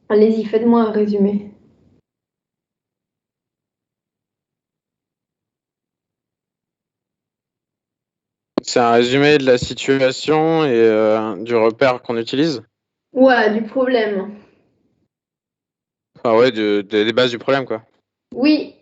Allez-y, faites-moi un résumé. C'est un résumé de la situation et du repère qu'on utilise. Ouais, du problème. Enfin, ouais, des bases du problème, quoi. Oui.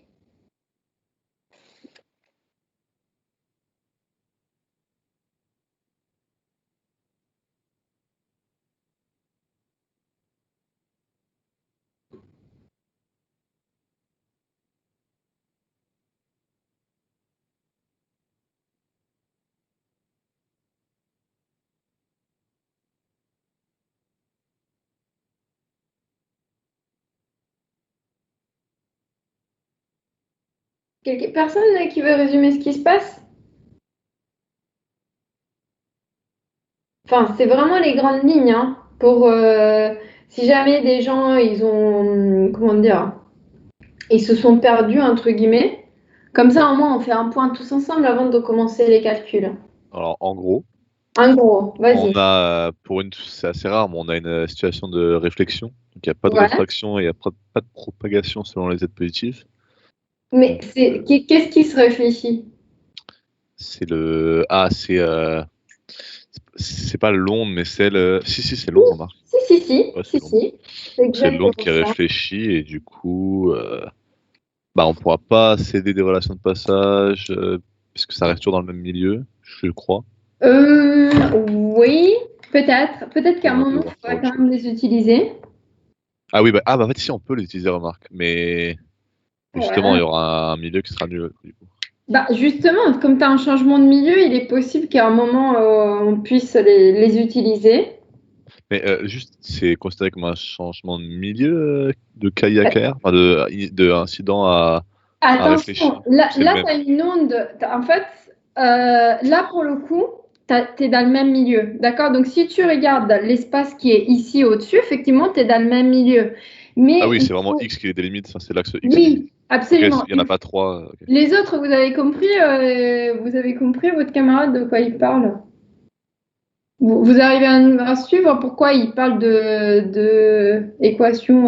Quelques personnes qui veut résumer ce qui se passe? Enfin, c'est vraiment les grandes lignes, hein, pour si jamais des gens, ils ont, comment dire, ils se sont perdus, entre guillemets. Comme ça, au moins, on fait un point tous ensemble avant de commencer les calculs. Alors, en gros, En gros, on vas-y. a, c'est assez rare, mais on a une situation de réflexion. Donc, il n'y a pas de Ouais. réfraction et il n'y a pas de propagation selon les z positifs. Mais Donc, qu'est-ce qui se réfléchit? c'est le. Ah, c'est pas l'onde, mais c'est le. Si, c'est l'onde, remarque. Ouais, Si, c'est l'onde. si. C'est C'est l'onde exactement qui ça. réfléchit et du coup, bah, on pourra pas céder des relations de passage puisque ça reste toujours dans le même milieu, je crois. Oui, peut-être. Peut-être qu'à un On va moment, devoir il faire faudra autre quand même chose. les utiliser. Ah oui, bah, en fait, si, on peut les utiliser, remarque. Mais justement, il Ouais. y aura un milieu qui sera nul, du coup. Bah, justement, comme tu as un changement de milieu, il est possible qu'à un moment, on puisse les utiliser. Mais juste, c'est considéré comme un changement de milieu de KI à KR, enfin, de incident à réfléchir. Attention, là, C'est le là même. tu as une onde. En fait, là, pour le coup, tu es dans le même milieu. D'accord? Donc, si tu regardes l'espace qui est ici au-dessus, effectivement, tu es dans le même milieu. Ah Mais oui, il c'est vraiment faut. X qui les délimite, enfin, c'est l'axe X qui. Oui, Ok, absolument. il n'y en a pas trois. Ok. Les autres, vous avez compris votre camarade de quoi il parle? Vous arrivez à suivre pourquoi il parle de équation,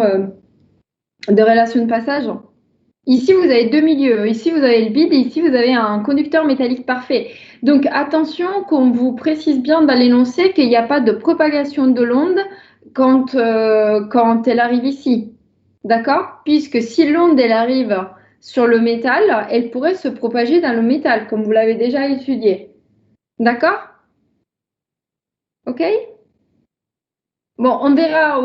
de relation de passage? Ici, vous avez deux milieux. Ici, vous avez le vide et ici, vous avez un conducteur métallique parfait. Donc, attention qu'on vous précise bien dans l'énoncé qu'il n'y a pas de propagation de l'onde quand elle arrive ici. D'accord? Puisque si l'onde, elle arrive sur le métal, elle pourrait se propager dans le métal, comme vous l'avez déjà étudié. D'accord? OK? Bon, on verra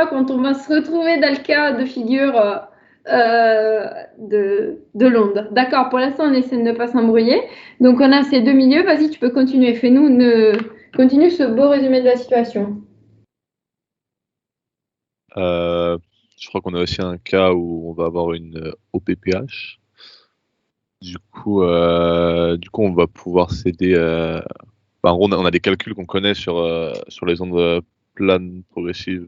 quand on va se retrouver dans le cas de figure de l'onde. D'accord, pour l'instant, on essaie de ne pas s'embrouiller. Donc, on a ces deux milieux. Vas-y, tu peux continuer. Continue ce beau résumé de la situation. Euh, je crois qu'on a aussi un cas où on va avoir une OPPH. Du coup, on va pouvoir s'aider. Enfin, en gros, on a des calculs qu'on connaît sur les ondes planes progressives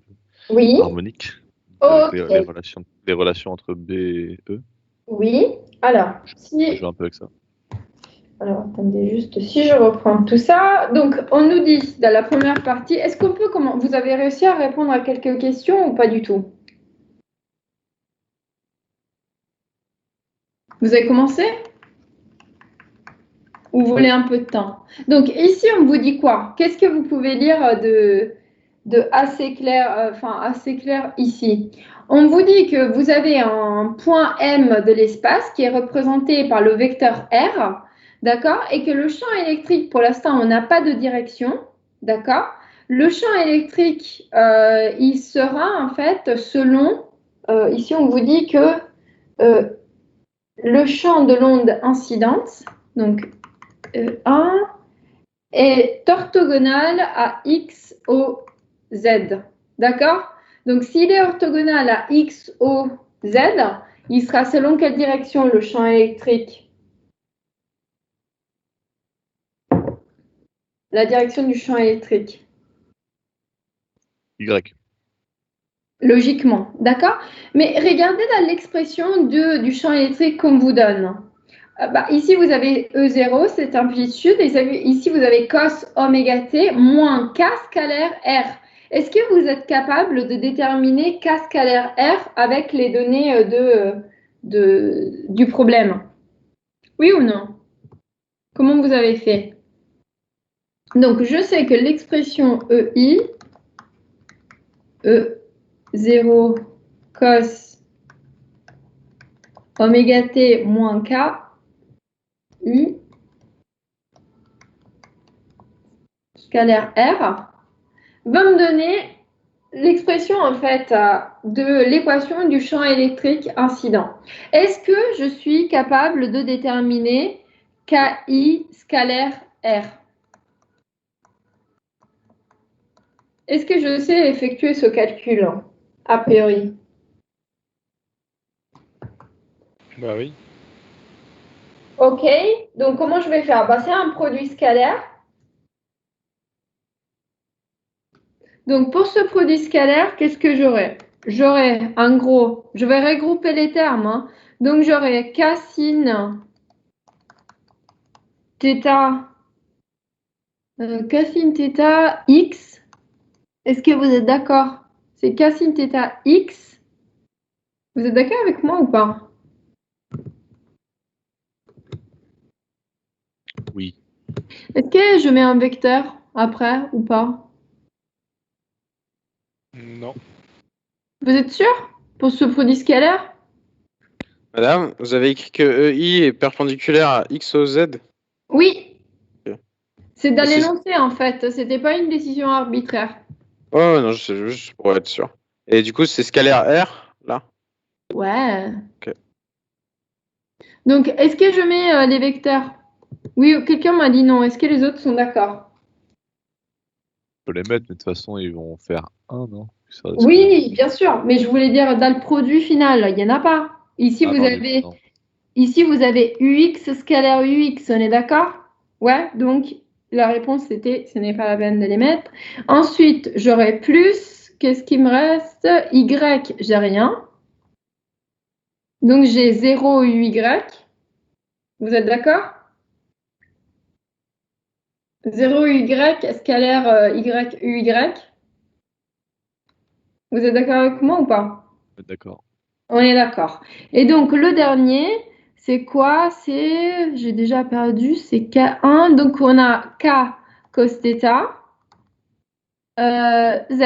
Oui, harmoniques, avec ok. les relations entre B et E. Oui. Alors, On va si jouer un peu avec ça. Alors, attendez juste si je reprends tout ça. Donc, on nous dit dans la première partie, est-ce qu'on peut comment vous avez réussi à répondre à quelques questions ou pas du tout? Vous avez commencé ou vous voulez un peu de temps? Donc, ici, on vous dit quoi? Qu'est-ce que vous pouvez lire de assez clair, assez clair ici? On vous dit que vous avez un point M de l'espace qui est représenté par le vecteur R, d'accord? Et que le champ électrique, pour l'instant, on n'a pas de direction, d'accord? Le champ électrique, il sera en fait selon, ici on vous dit que euh, le champ de l'onde incidente, donc E1, est orthogonal à X, O, Z. D'accord? Donc, s'il est orthogonal à X, O, Z, il sera selon quelle direction le champ électrique? La direction du champ électrique. Y. Logiquement. D'accord? Mais regardez dans l'expression du champ électrique qu'on vous donne. Ici, vous avez E0, c'est amplitude, et ici, vous avez cos oméga t moins K scalaire R. Est-ce que vous êtes capable de déterminer K scalaire R avec les données du problème? Oui ou non? Comment vous avez fait? Donc, je sais que l'expression EI, E0 cos oméga t moins K, U scalaire R, va me donner l'expression en fait de l'équation du champ électrique incident. Est-ce que je suis capable de déterminer KI scalaire R? Est-ce que je sais effectuer ce calcul a priori? Bah oui. Ok, donc comment je vais faire? Bah, c'est un produit scalaire. Donc pour ce produit scalaire, qu'est-ce que j'aurai? J'aurai en gros, je vais regrouper les termes, hein. Donc j'aurai K sin θ, K sin θ x. Est-ce que vous êtes d'accord? C'est K sin θ x. Vous êtes d'accord avec moi ou pas? Oui. Est-ce que je mets un vecteur après ou pas? Non. Vous êtes sûr pour ce produit scalaire? Madame, vous avez écrit que EI est perpendiculaire à X au Z? Oui. Ok. C'est dans Et c'est- l'énoncé en fait, c'était pas une décision arbitraire. Oh non, je sais juste pour être sûr. Et du coup, c'est scalaire R, là? Ouais. Ok. Donc, est-ce que je mets les vecteurs? Oui, quelqu'un m'a dit non. Est-ce que les autres sont d'accord? On peut les mettre, mais de toute façon, ils vont faire un, non? Ça risque de- Oui, bien sûr, mais je voulais dire dans le produit final, il n'y en a pas. Ah non, non. Ici, vous avez UX scalaire UX, on est d'accord? Ouais, donc la réponse c'était ce n'est pas la peine de les mettre. Ensuite, j'aurai plus, qu'est-ce qui me reste? Y, j'ai rien. Donc j'ai 0 UY. Vous êtes d'accord? 0 UY scalaire Y UY. Vous êtes d'accord avec moi ou pas? D'accord. On est d'accord. Et donc, le dernier, c'est quoi? J'ai déjà perdu, c'est K1. Donc, on a K cos θ, Z,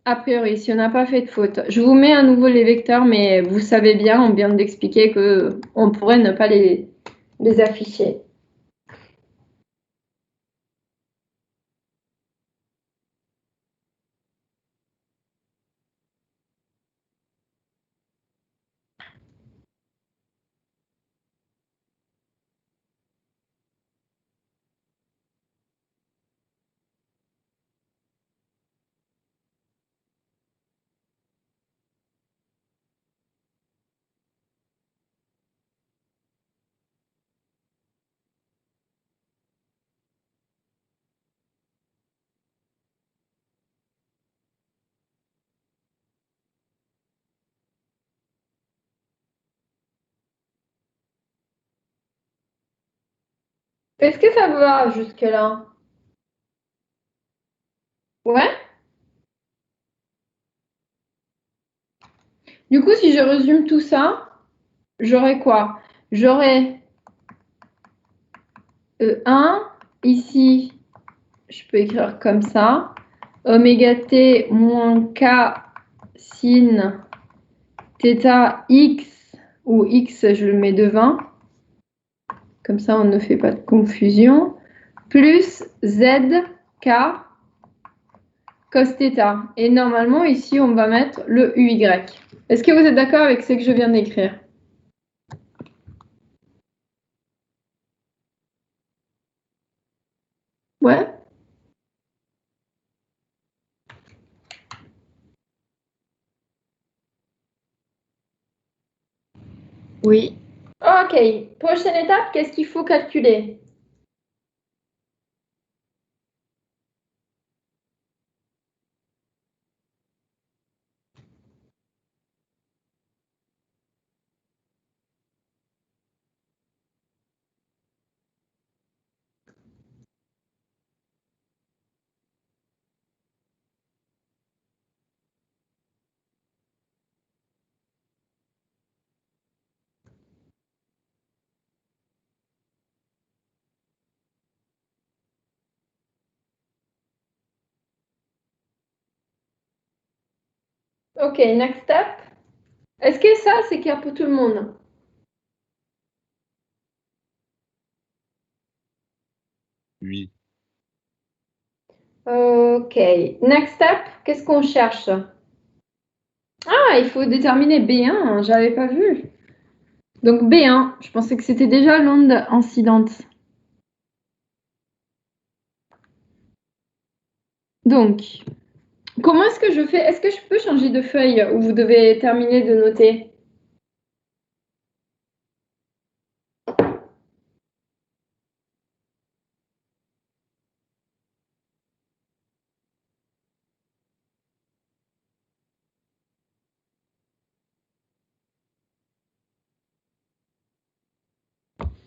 a priori, si on n'a pas fait de faute. Je vous mets à nouveau les vecteurs, mais vous savez bien, on vient d'expliquer qu'on pourrait ne pas les afficher. Est-ce que ça va jusque-là? Ouais? Du coup, si je résume tout ça, j'aurai quoi? J'aurai E1, ici, je peux écrire comme ça. Oméga t moins K sin θ x, ou x, je le mets devant. Comme ça, on ne fait pas de confusion. Plus z k cos θ. Et normalement, ici, on va mettre le uy. Est-ce que vous êtes d'accord avec ce que je viens d'écrire? Ouais? Oui. Ok. Prochaine étape, qu'est-ce qu'il faut calculer? Ok, next step. Est-ce que ça, c'est clair pour tout le monde? Oui. Ok, next step, qu'est-ce qu'on cherche? Ah, il faut déterminer B1, j'avais pas vu. Donc B1, je pensais que c'était déjà l'onde incidente. Donc, comment est-ce que je fais? Est-ce que je peux changer de feuille ou vous devez terminer de noter?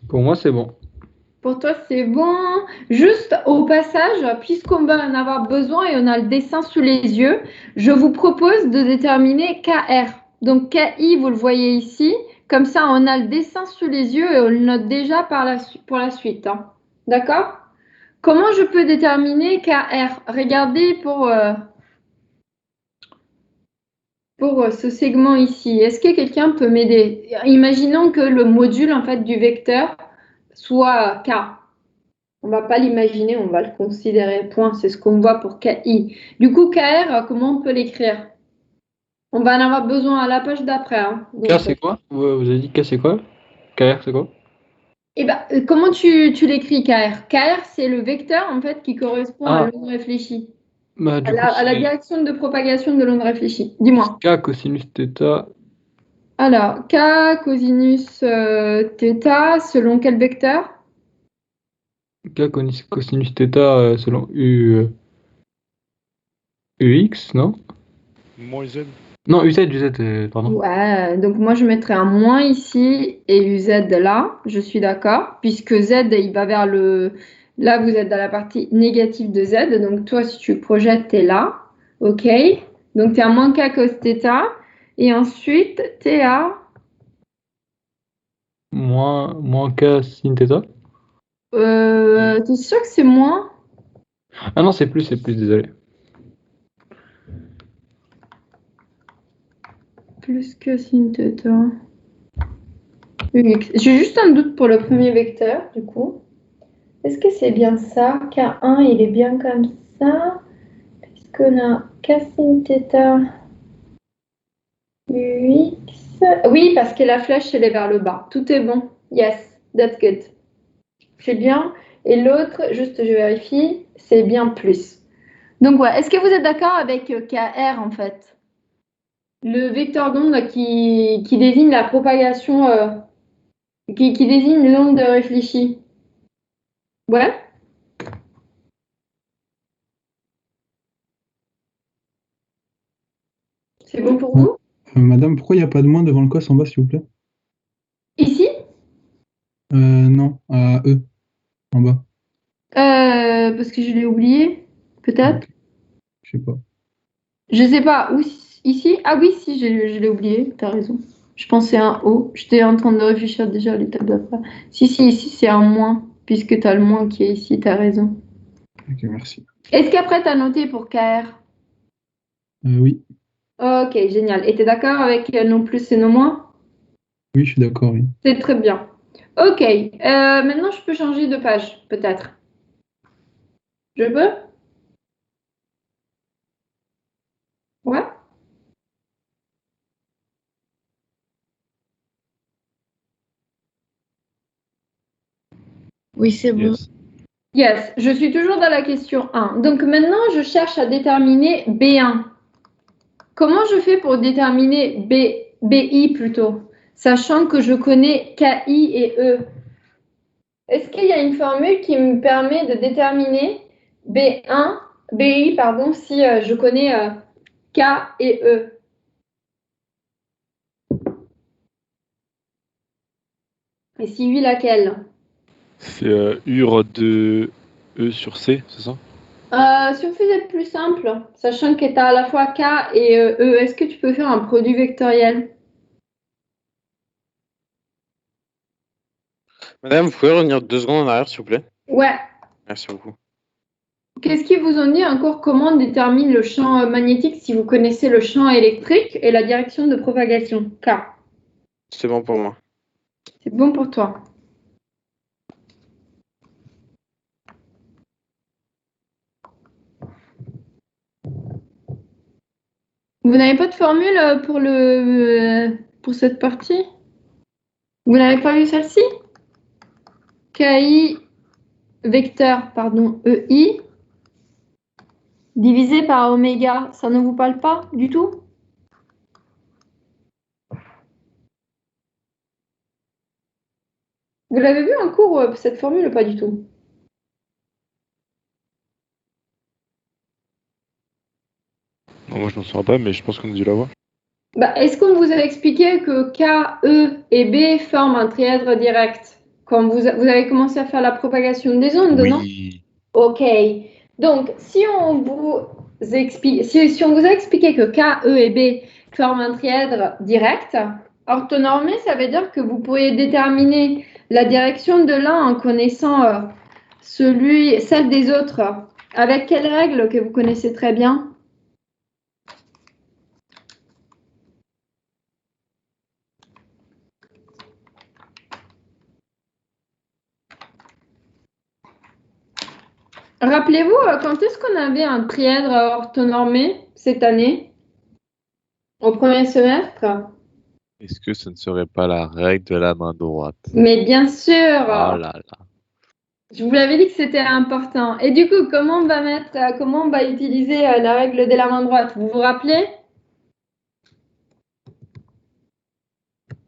Pour moi, c'est bon. Pour toi, c'est bon. Juste au passage, puisqu'on va en avoir besoin et on a le dessin sous les yeux, je vous propose de déterminer KR. Donc KI, vous le voyez ici. Comme ça, on a le dessin sous les yeux et on le note déjà pour la suite, hein. D'accord? Comment je peux déterminer KR? Regardez pour ce segment ici. Est-ce que quelqu'un peut m'aider? Imaginons que le module en fait du vecteur soit K. On va pas l'imaginer, on va le considérer. Point. C'est ce qu'on voit pour KI. Du coup, KR, comment on peut l'écrire? On va en avoir besoin à la page d'après, hein. K, Donc, c'est quoi? Vous avez dit K, c'est quoi? KR, c'est quoi? comment tu l'écris KR? KR, c'est le vecteur en fait qui correspond à Ah, l'onde réfléchie, bah du coup, à la c'est direction de propagation de l'onde réfléchie. Dis-moi. K cosinus θ. Alors, K cosinus θ, selon quel vecteur? K cosinus θ selon UX, non? Moins Z. Non, UZ, pardon. Ouais, donc moi je mettrais un moins ici et UZ là, je suis d'accord, puisque Z il va vers le. Là vous êtes dans la partie négative de Z, donc toi si tu projettes, t'es là, ok? Donc t'es à moins K cos θ, et ensuite t'es à. Moins K sin θ. T'es sûr que c'est moins? Ah non, c'est plus, désolé. Plus que sin θ. UX. J'ai juste un doute pour le premier vecteur, du coup. Est-ce que c'est bien ça? K1 il est bien comme ça? Qu'on a K sin θ. UX. Oui, parce que la flèche, elle est vers le bas. Tout est bon. Yes, that's good. C'est bien. Et l'autre, juste je vérifie, c'est bien plus. Donc, ouais, est-ce que vous êtes d'accord avec KR en fait? Le vecteur d'onde qui désigne la propagation, qui désigne l'onde réfléchie. Ouais? C'est bon pour vous? Madame, pourquoi il n'y a pas de moins devant le cos en bas, s'il vous plaît? Ici? Non, à E, en bas. Parce que je l'ai oublié, peut-être. Ok, je sais pas. Je sais pas, où ici? Ah oui, si, je l'ai oublié, t'as raison. Je pensais à un O. J'étais en train de réfléchir déjà à l'étape d'après. Si, ici c'est un moins, puisque t'as le moins qui est ici, t'as raison. Ok, merci. Est-ce qu'après t'as noté pour KR? Oui, Ok, génial. Et t'es d'accord avec nos plus et nos moins? oui, je suis d'accord, oui. C'est très bien. Ok, maintenant je peux changer de page, peut-être. Je peux? Ouais? Oui, c'est bon. Yes. Yes, je suis toujours dans la question 1. Donc maintenant, je cherche à déterminer B1. Comment je fais pour déterminer BI plutôt, sachant que je connais KI et E? Est-ce qu'il y a une formule qui me permet de déterminer BI, pardon, si je connais K et E? Et si oui, laquelle? C'est UR de E sur C, c'est ça? Si on faisait plus simple, sachant que tu as à la fois K et E, est-ce que tu peux faire un produit vectoriel? Madame, vous pouvez revenir 2 secondes en arrière, s'il vous plaît? Ouais. Merci beaucoup. Qu'est-ce qu'ils vous ont dit encore? Comment on détermine le champ magnétique si vous connaissez le champ électrique et la direction de propagation? K. C'est bon pour moi. C'est bon pour toi. Vous n'avez pas de formule pour cette partie? Vous n'avez pas vu celle-ci? KI vecteur, pardon, EI divisé par oméga, ça ne vous parle pas du tout? Vous l'avez vu en cours, cette formule, ou pas du tout? Non, moi, je m'en souviens pas, mais je pense qu'on a dû l'avoir. Bah, est-ce qu'on vous a expliqué que K, E et B forment un trièdre direct quand vous avez commencé à faire la propagation des ondes, non? Oui. Ok. Donc, si on vous a expliqué que K, E et B forment un trièdre direct, orthonormé, ça veut dire que vous pourriez déterminer la direction de l'un en connaissant celle des autres. Avec quelle règle que vous connaissez très bien? Rappelez-vous, quand est-ce qu'on avait un trièdre orthonormé cette année, au premier semestre? Est-ce que ce ne serait pas la règle de la main droite? Mais bien sûr, Oh là là. je vous l'avais dit que c'était important. Et du coup, comment on va utiliser la règle de la main droite? Vous vous rappelez?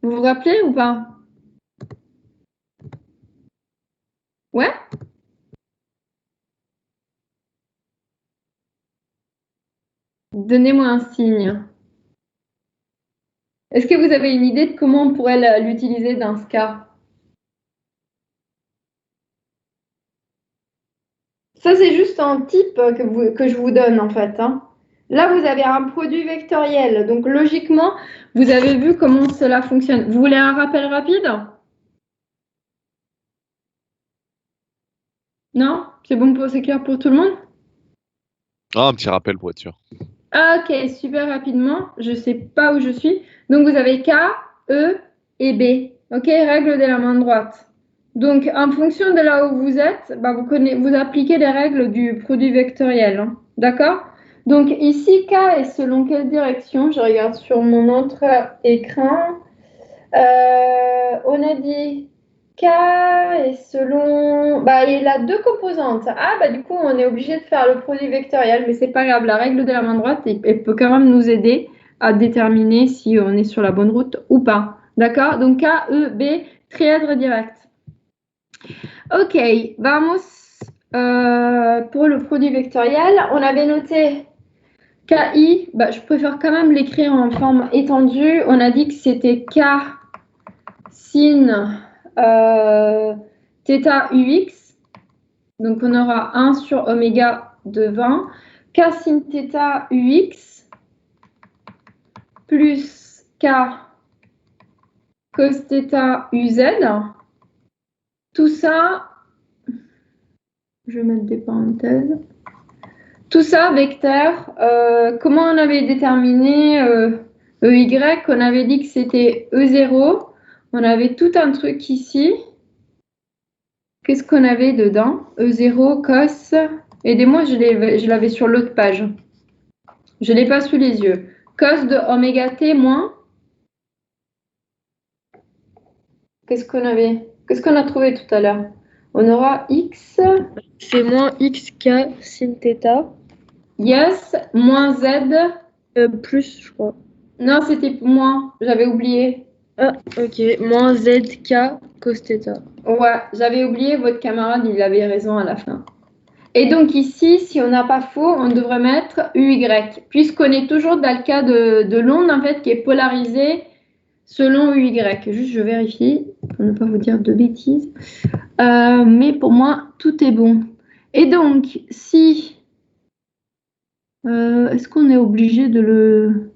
Vous vous rappelez ou pas? Ouais? Donnez-moi un signe. Est-ce que vous avez une idée de comment on pourrait l'utiliser dans ce cas? Ça, c'est juste un type que je vous donne, en fait, hein. Là, vous avez un produit vectoriel. Donc, logiquement, vous avez vu comment cela fonctionne. Vous voulez un rappel rapide? Non? C'est clair pour tout le monde? Ah, un petit rappel pour être sûr. Ah, ok, super rapidement. Je ne sais pas où je suis. Donc, vous avez K, E et B. Ok, règle de la main droite. Donc, en fonction de là où vous êtes, bah, vous appliquez les règles du produit vectoriel, hein. D'accord? Donc, ici, K est selon quelle direction? Je regarde sur mon autre écran. On a dit K est selon. Bah, il a deux composantes. Ah, bah, du coup, on est obligé de faire le produit vectoriel, mais c'est pas grave. La règle de la main droite, elle peut quand même nous aider à déterminer si on est sur la bonne route ou pas. D'accord? Donc, K, E, B, trièdre direct. Ok, vamos pour le produit vectoriel. On avait noté KI, bah, je préfère quand même l'écrire en forme étendue. On a dit que c'était K sin θ ux. Donc on aura 1 sur oméga de 20. K sin θ ux plus K cos θ uz. Tout ça, je vais mettre des parenthèses. Tout ça, vecteur, comment on avait déterminé EY? On avait dit que c'était E0. On avait tout un truc ici. Qu'est-ce qu'on avait dedans? E0, cos. Aidez-moi, je l'avais sur l'autre page. Je ne l'ai pas sous les yeux. Cos de oméga t moins. Qu'est-ce qu'on avait? Qu'est-ce qu'on a trouvé tout à l'heure? On aura x. C'est moins xk sin θ. Yes, moins z. Plus, je crois. Non, c'était moins. J'avais oublié. Ah, ok. Moins zk cos θ. Ouais, j'avais oublié, votre camarade, il avait raison à la fin. Et donc ici, si on n'a pas faux, on devrait mettre UY, puisqu'on est toujours dans le cas de l'onde, en fait, qui est polarisée selon UY. Juste, je vérifie, pour ne pas vous dire de bêtises. Mais pour moi, tout est bon. Et donc, si... est-ce qu'on est obligé de le...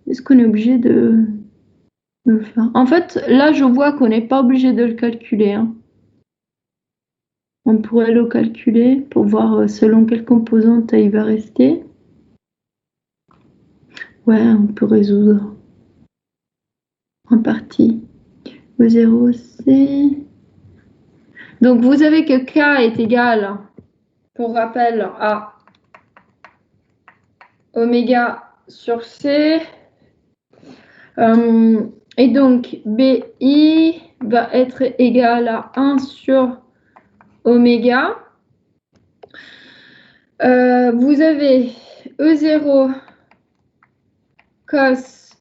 Est-ce qu'on est obligé de le faire? En fait, là, je vois qu'on n'est pas obligé de le calculer, hein. On pourrait le calculer pour voir selon quelle composante il va rester. Ouais, on peut résoudre en partie. E0, C. Donc, vous avez que K est égal, pour rappel, à oméga sur C. Et donc, BI va être égal à 1 sur oméga. Vous avez E0 cos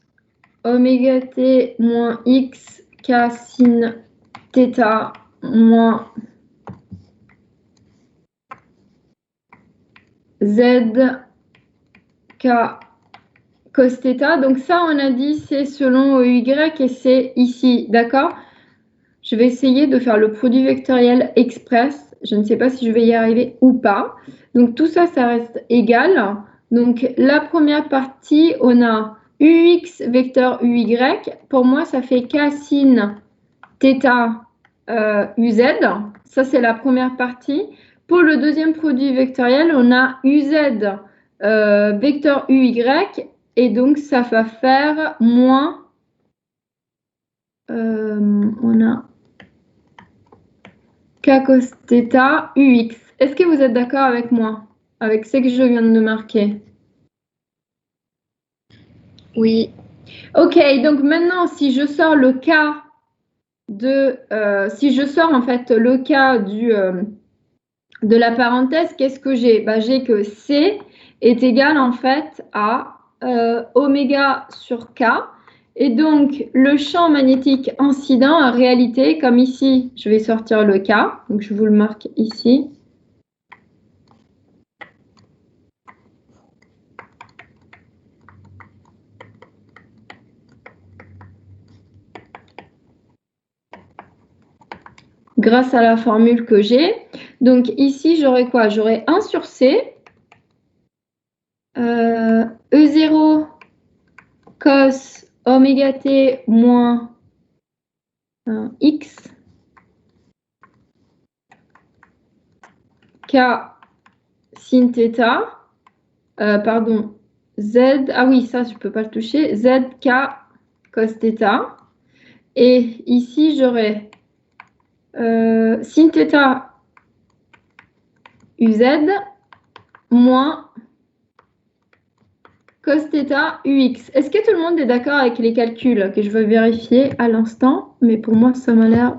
oméga t moins x k sin θ moins z k cos θ. Donc ça, on a dit, c'est selon EY et c'est ici, d'accord? Je vais essayer de faire le produit vectoriel express. Je ne sais pas si je vais y arriver ou pas. Donc tout ça, ça reste égal. Donc la première partie, on a UX vecteur UY. Pour moi, ça fait K sin θ UZ. Ça, c'est la première partie. Pour le deuxième produit vectoriel, on a UZ vecteur UY. Et donc, ça va faire moins. On a K cos θ UX. Est-ce que vous êtes d'accord avec moi, avec ce que je viens de marquer? Oui. Ok, donc maintenant, si je sors le cas si je sors en fait le cas de la parenthèse, qu'est-ce que j'ai? J'ai que C est égal en fait à oméga sur K. Et donc, le champ magnétique incident, en réalité, comme ici, je vais sortir le K. Donc, je vous le marque ici. Grâce à la formule que j'ai. Donc, ici, j'aurai quoi? J'aurai 1 sur C. E0 cos oméga t moins x k sin θ, pardon, z, ah oui, ça, je ne peux pas le toucher, zk cos θ. Et ici, j'aurai sin θ uz moins cos θ ux. Est-ce que tout le monde est d'accord avec les calculs que je veux vérifier à l'instant? Mais pour moi, ça m'a l'air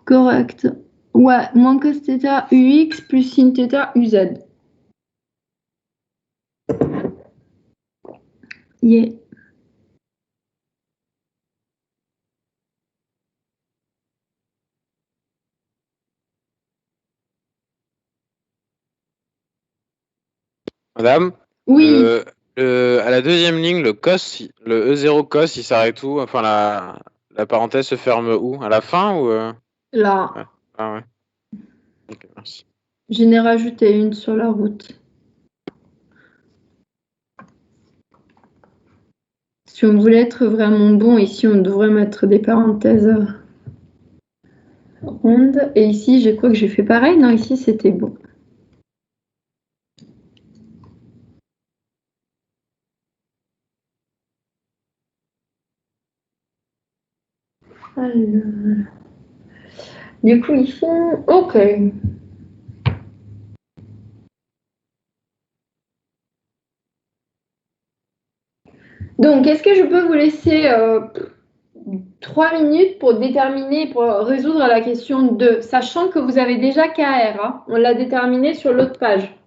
correct. Ouais, moins cos θ ux plus sin θ uz. Yeah. Madame, Oui, à la deuxième ligne, le E0 cos, il s'arrête où? Enfin, la parenthèse se ferme où? À la fin ou là, ouais. Ah ouais. Ok, merci. j'en ai rajouté une sur la route. Si on voulait être vraiment bon, ici, on devrait mettre des parenthèses rondes. Et ici, je crois que j'ai fait pareil. Non, ici, c'était bon. Alors, du coup, ici, OK. Donc, est-ce que je peux vous laisser 3 minutes pour déterminer, pour résoudre la question 2, sachant que vous avez déjà KR, hein, on l'a déterminé sur l'autre page.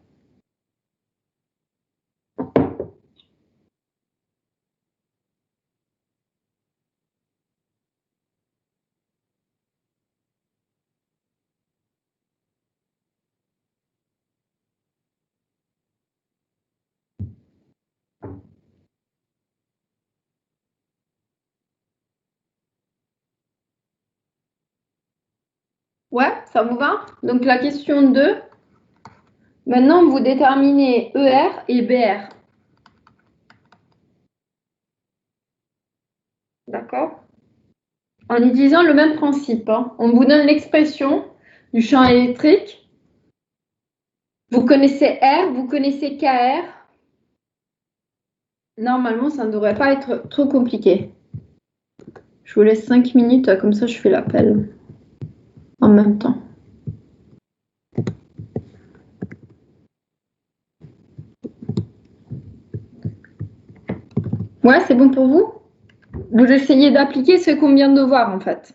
Ouais, ça vous va? Donc la question 2, maintenant vous déterminez ER et BR. D'accord? En utilisant le même principe, hein. On vous donne l'expression, du champ électrique. Vous connaissez R, vous connaissez KR. Normalement, ça ne devrait pas être trop compliqué. Je vous laisse 5 minutes, comme ça je fais l'appel en même temps. Ouais, c'est bon pour vous? Vous essayez d'appliquer ce qu'on vient de voir en fait.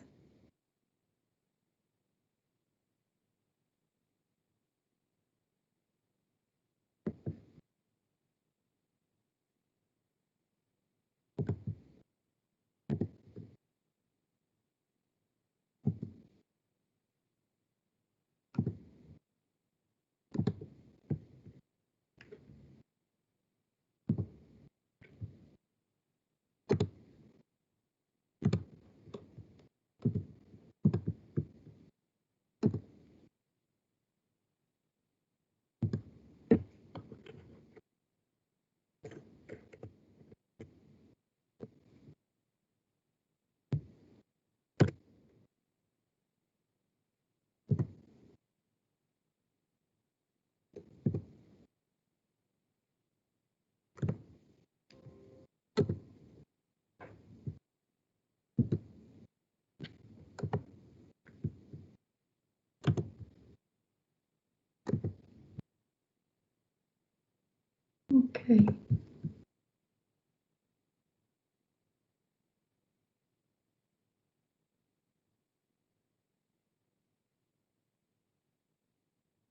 Ok.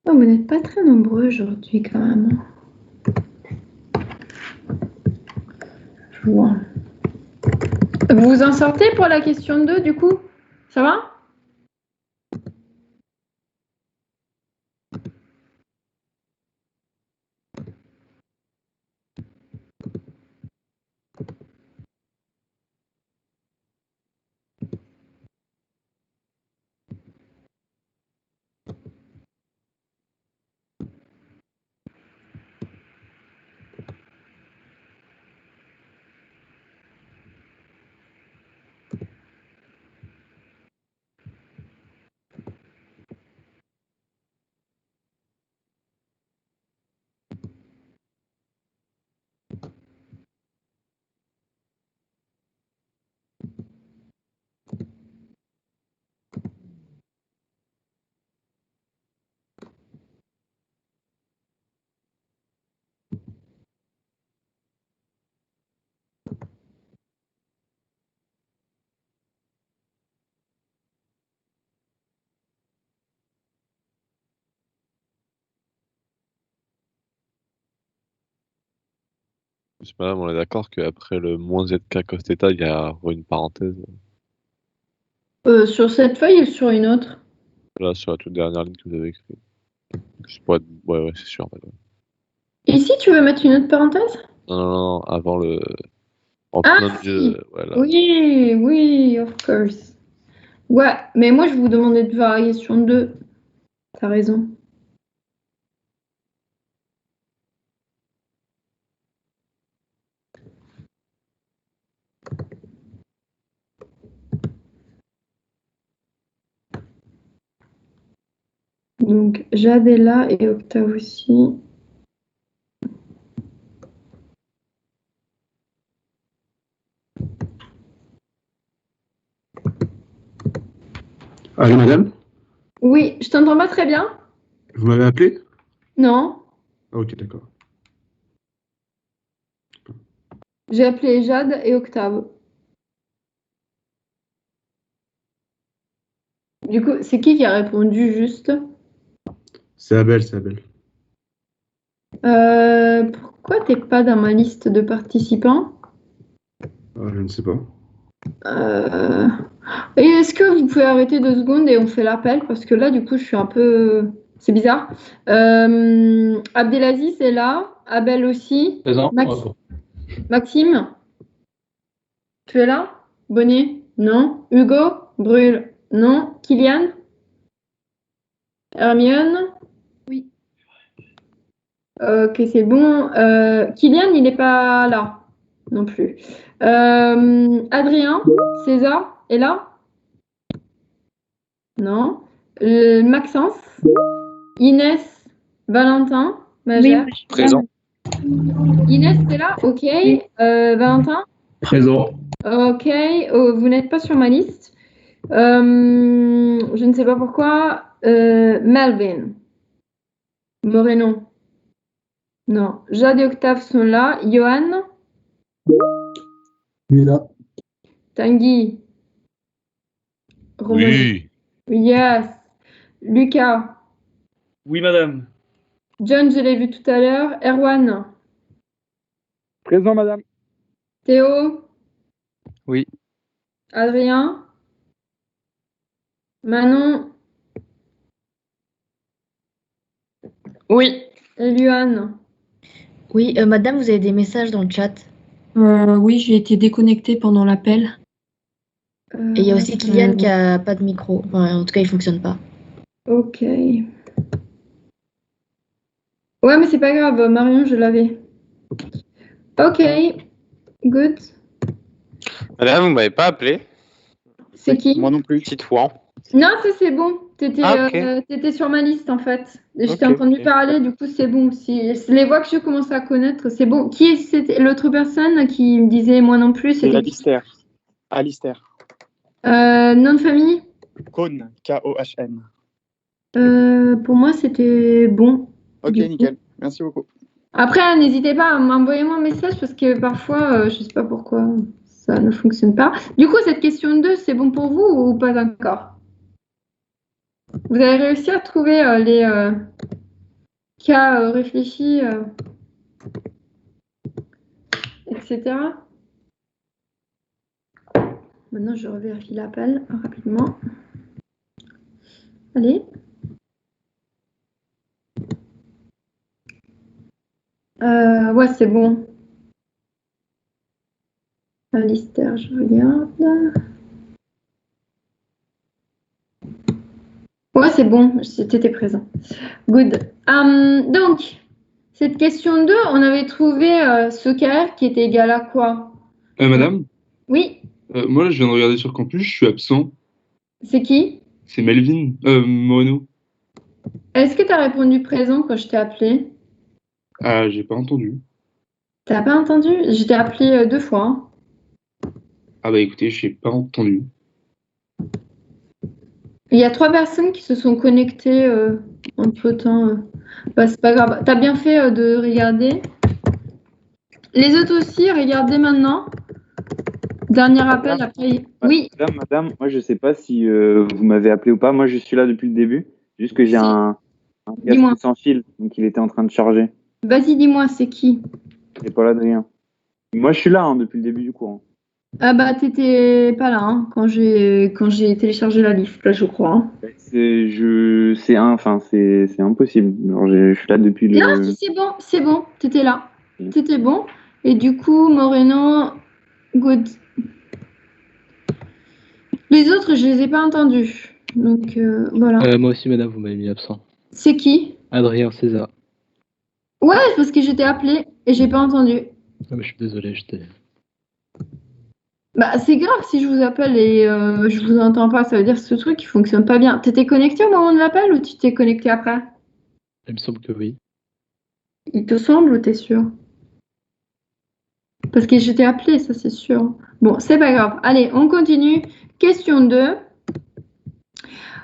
Oh, vous n'êtes pas très nombreux aujourd'hui quand même. Je vois. Vous vous en sortez pour la question 2 du coup? Ça va? Je sais pas, on est d'accord qu'après le moins ZK cos θ, il y a une parenthèse. Sur cette feuille ou sur une autre? Là, sur la toute dernière ligne que vous avez écrite. Ouais, c'est sûr. En fait, ouais. Ici, tu veux mettre une autre parenthèse? Non, avant le. En Ah, plein si. milieu, voilà. Oui, oui, of course. Ouais, mais moi, je vous demandais de variation 2. T'as raison. Donc, Jade est là et Octave aussi. Allô, madame? Oui, je t'entends pas très bien? Vous m'avez appelé? Non, Ah, ok, d'accord. j'ai appelé Jade et Octave. Du coup, c'est qui a répondu juste? C'est Abel, c'est Abel. Pourquoi t'es pas dans ma liste de participants? Ah, je ne sais pas. Et est-ce que vous pouvez arrêter 2 secondes et on fait l'appel? Parce que là, du coup, je suis un peu... C'est bizarre. Abdelaziz est là. Abel aussi. Présent? Max- Ouais, bon. Maxime, tu es là? Bonnet? Non. Hugo? Brûle? Non. Kylian? Hermione? Oui. Ok, c'est bon. Kylian, il n'est pas là non plus. Adrien? César est là? Non. Maxence, Inès, Valentin, Magère. Présent. Inès, t'es là? Ok. Valentin? Présent. Ok. Oh, vous n'êtes pas sur ma liste. Je ne sais pas pourquoi. Melvin. Moreno. Non. Jade et Octave sont là. Johan? Il est là. Tanguy? Romain? Oui. Yes. Lucas? Oui, madame. John, je l'ai vu tout à l'heure. Erwan? Présent, madame. Théo? Oui. Adrien? Manon? Oui. Et Luan? Oui, madame, vous avez des messages dans le chat. Oui, j'ai été déconnectée pendant l'appel. Et il y a aussi Kylian qui a pas de micro. Enfin, en tout cas, il fonctionne pas. Ok. Ouais, mais c'est pas grave, Marion, je l'avais. Ok, good. Madame, vous m'avez pas appelé. C'est qui? Moi non plus. Petite Fouan. Non, ça c'est bon. T'étais Ah, ok. t'étais sur ma liste en fait. J'étais Ok, entendu ok. parler, du coup c'est bon. Si les voix que je commence à connaître, c'est bon. Qui c'était l'autre personne qui me disait moi non plus? C'est C'était Alistair. Alistair. nom de famille? Cohn. K-O-H-N. Pour moi c'était bon. Ok, Du coup. nickel. Merci beaucoup. Après, n'hésitez pas à m'envoyer un message parce que parfois, je sais pas pourquoi ça ne fonctionne pas. Du coup, cette question 2, c'est bon pour vous ou pas encore? Vous avez réussi à trouver les cas réfléchis, etc. Maintenant, je revérifie l'appel rapidement. Allez. Ouais, c'est bon. Alistair, je regarde. Ouais, c'est bon, t'étais présent. Good. Donc, cette question 2, on avait trouvé ce KR qui était égal à quoi? Madame, Oui, moi là, je viens de regarder sur campus, je suis absent. c'est qui? C'est Melvin, Moreno. Est-ce que tu as répondu présent quand je t'ai appelé? Ah, j'ai pas entendu. T'as pas entendu? Je t'ai appelé 2 fois. Hein. Ah bah écoutez, j'ai pas entendu. Il y a 3 personnes qui se sont connectées entre-temps. Bah, c'est pas grave. T'as bien fait de regarder. Les autres aussi, regardez maintenant. Dernier appel Madame, après. Oui, madame, moi je sais pas si vous m'avez appelé ou pas. Moi je suis là depuis le début. Juste que j'ai Si. un Dis-moi. casque sans fil, donc il était en train de charger. Vas-y, dis-moi, c'est qui? C'est pas là de rien. Moi je suis là depuis le début du cours. Ah bah t'étais pas là hein, quand j'ai téléchargé la liste, là je crois. Hein. C'est impossible. Alors, je suis là depuis le. Non, si c'est bon, t'étais là. T'étais bon. Et du coup, Moreno, good. Les autres, je les ai pas entendus. Donc voilà. Moi aussi, madame, vous m'avez mis absent. C'est qui? Adrien César. Ouais, parce que j'étais appelée et j'ai pas entendu. Ah, mais je suis désolé, j'étais. Bah c'est grave si je vous appelle et je vous entends pas, ça veut dire que ce truc il fonctionne pas bien. T'étais connecté au moment de l'appel ou tu t'es connecté après? Il me semble que oui. Il te semble ou t'es sûr? Parce que j'étais appelée, ça c'est sûr. Bon, c'est pas grave. Allez, on continue. Question 2.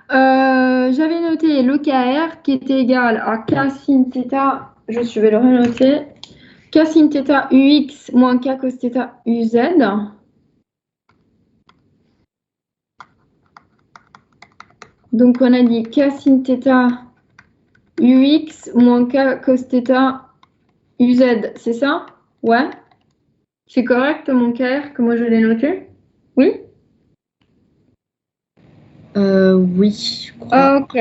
J'avais noté le KR qui était égal à K sin θ, je vais le renoter. K sin θ UX moins K cos θ UZ. Donc on a dit K sin θ UX moins K cos θ UZ, c'est ça? Ouais. C'est correct mon KR que moi je l'ai noté? Oui? Oui, je crois. Ok.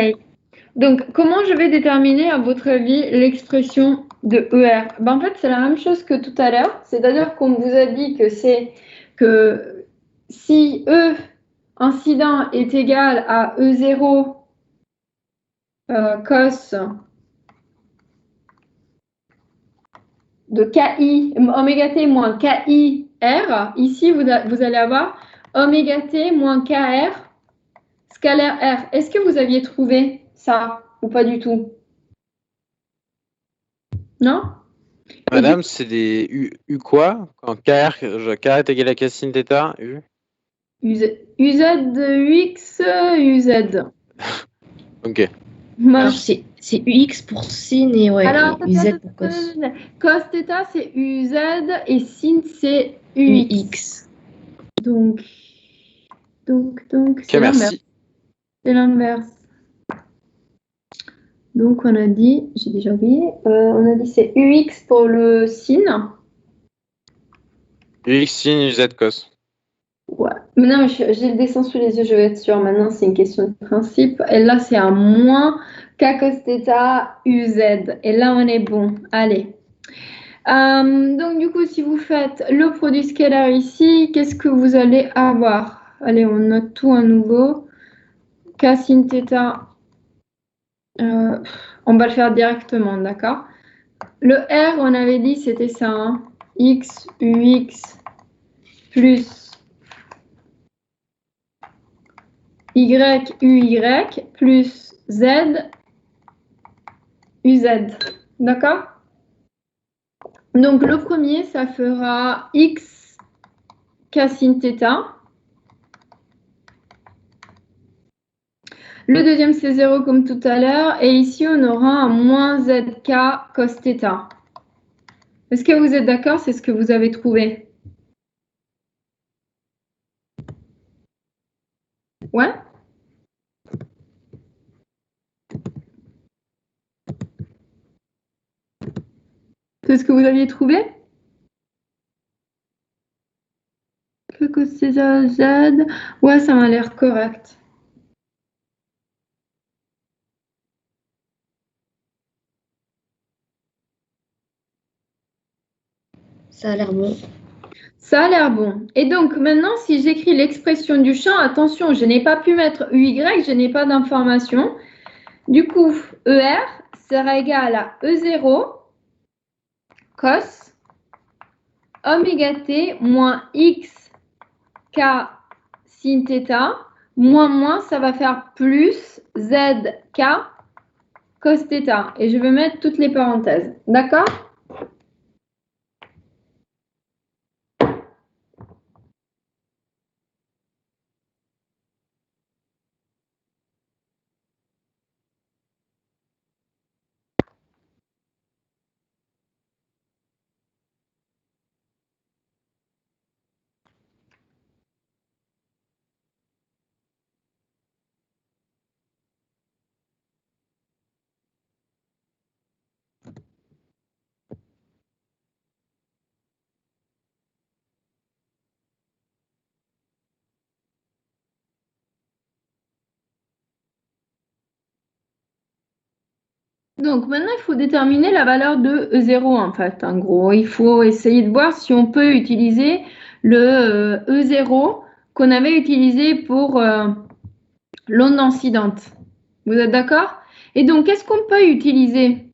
Donc, comment je vais déterminer, à votre avis, l'expression de ER? Ben, en fait, c'est la même chose que tout à l'heure. C'est-à-dire qu'on vous a dit que c'est que si E incident est égal à E0 cos de KI, oméga t moins KI R, ici, vous allez avoir oméga t moins KR scalaire R. Est-ce que vous aviez trouvé ça ou pas du tout? Non? Madame, c'est des U quoi? Quand KR est égal à K sin θ, U? UZ, UX, UZ. Ok. Alors, c'est UX pour sin et ouais, Alors, et UZ pour cos. Cos θ, c'est UZ et sin, c'est UX. Donc, c'est l'inverse. Merci. C'est l'inverse. Donc, on a dit, j'ai déjà oublié, on a dit c'est UX pour le sin. UX sin UZ cos. Ouais. Maintenant, j'ai le dessin sous les yeux, je vais être sûre. Maintenant, c'est une question de principe. Et là, c'est un moins K cos θ UZ. Et là, on est bon. Allez. Donc, du coup, si vous faites le produit scalaire ici, qu'est-ce que vous allez avoir? Allez, on note tout à nouveau. K sin θ. On va le faire directement, d'accord? Le R, on avait dit, c'était ça. Hein? X, UX, plus Y, UY, plus Z, UZ. D'accord? Donc, le premier, ça fera X, K sin θ. Le deuxième, c'est 0 comme tout à l'heure. Et ici, on aura un moins ZK cos θ. Est-ce que vous êtes d'accord? C'est ce que vous avez trouvé? Ouais? C'est ce que vous aviez trouvé? Que cos θ, Z. Ouais, ça m'a l'air correct. Ça a l'air bon. Ça a l'air bon. Et donc, maintenant, si j'écris l'expression du champ, attention, je n'ai pas pu mettre UY, je n'ai pas d'information. Du coup, ER sera égal à E0 cos oméga t moins X K sin θ, moins, ça va faire plus ZK cos θ. Et je vais mettre toutes les parenthèses. D'accord? Donc maintenant, il faut déterminer la valeur de E0 en fait. En gros, il faut essayer de voir si on peut utiliser le E0 qu'on avait utilisé pour l'onde incidente. Vous êtes d'accord? Et donc, qu'est-ce qu'on peut utiliser?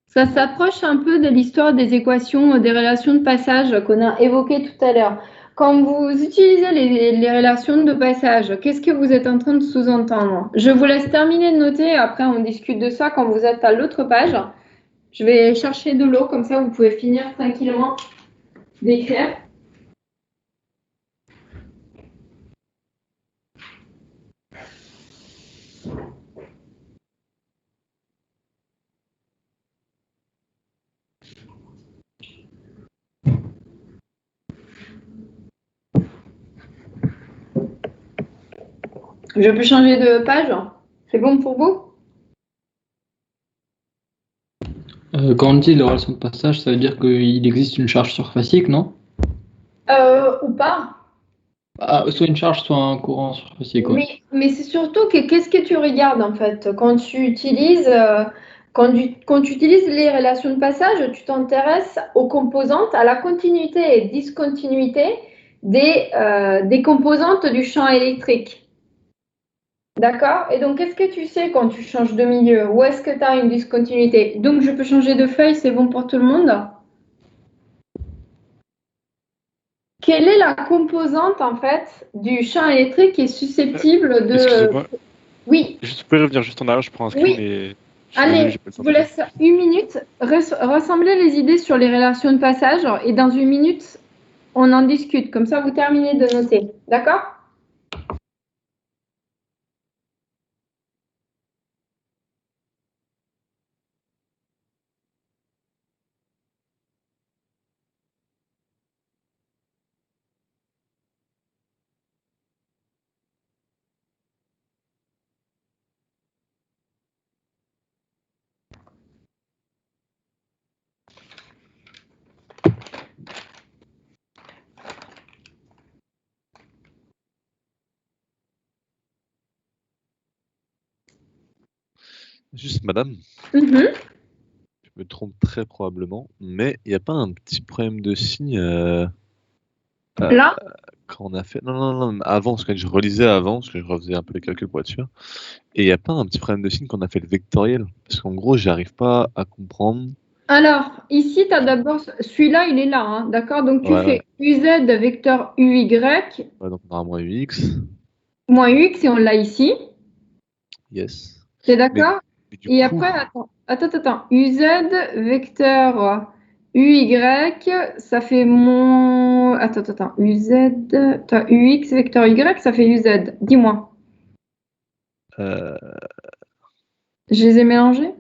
Ça s'approche un peu de l'histoire des équations, des relations de passage qu'on a évoquées tout à l'heure. Quand vous utilisez les relations de passage, qu'est-ce que vous êtes en train de sous-entendre? Je vous laisse terminer de noter, après on discute de ça quand vous êtes à l'autre page. Je vais chercher de l'eau, comme ça vous pouvez finir tranquillement d'écrire. Je peux changer de page? C'est bon pour vous? Quand on dit la relation de passage, ça veut dire qu'il existe une charge surfacique, non? Ou pas? Soit une charge, soit un courant surfacique. Ouais. Mais c'est surtout que qu'est-ce que tu regardes en fait quand tu utilises, quand tu utilises les relations de passage, tu t'intéresses aux composantes, à la continuité et discontinuité des composantes du champ électrique. D'accord? Et donc, qu'est-ce que tu sais quand tu changes de milieu? Où est-ce que tu as une discontinuité? Donc, je peux changer de feuille, c'est bon pour tout le monde? quelle est la composante en fait du champ électrique qui est susceptible de... Excusez-moi, Oui, juste, vous pouvez revenir juste en arrière, je prends un screen Oui. et... Je suis désolé, allez, j'ai pas le je temps vous de- laisse une minute. Rassemblez les idées sur les relations de passage et dans une minute, on en discute. Comme ça, vous terminez de noter. D'accord? Juste, madame, Mhm. je me trompe très probablement, mais il n'y a pas un petit problème de signe Là? quand on a fait. Non, non, non, avant, parce que je relisais avant, parce que je refaisais un peu les calculs pour être sûr. Et il n'y a pas un petit problème de signe quand on a fait le vectoriel. Parce qu'en gros, j'arrive pas à comprendre. Alors, ici, tu as d'abord... Celui-là, il est là. Hein, d'accord? Donc, tu Ouais, fais UZ vecteur UY ouais, donc on aura moins UX. moins UX et on l'a ici. Yes. T'es d'accord? Mais du Et coup, après, attends. UZ vecteur UY, ça fait mon... Attends. UZ, UX vecteur Y, ça fait UZ. Dis-moi. euh, Je les ai mélangés?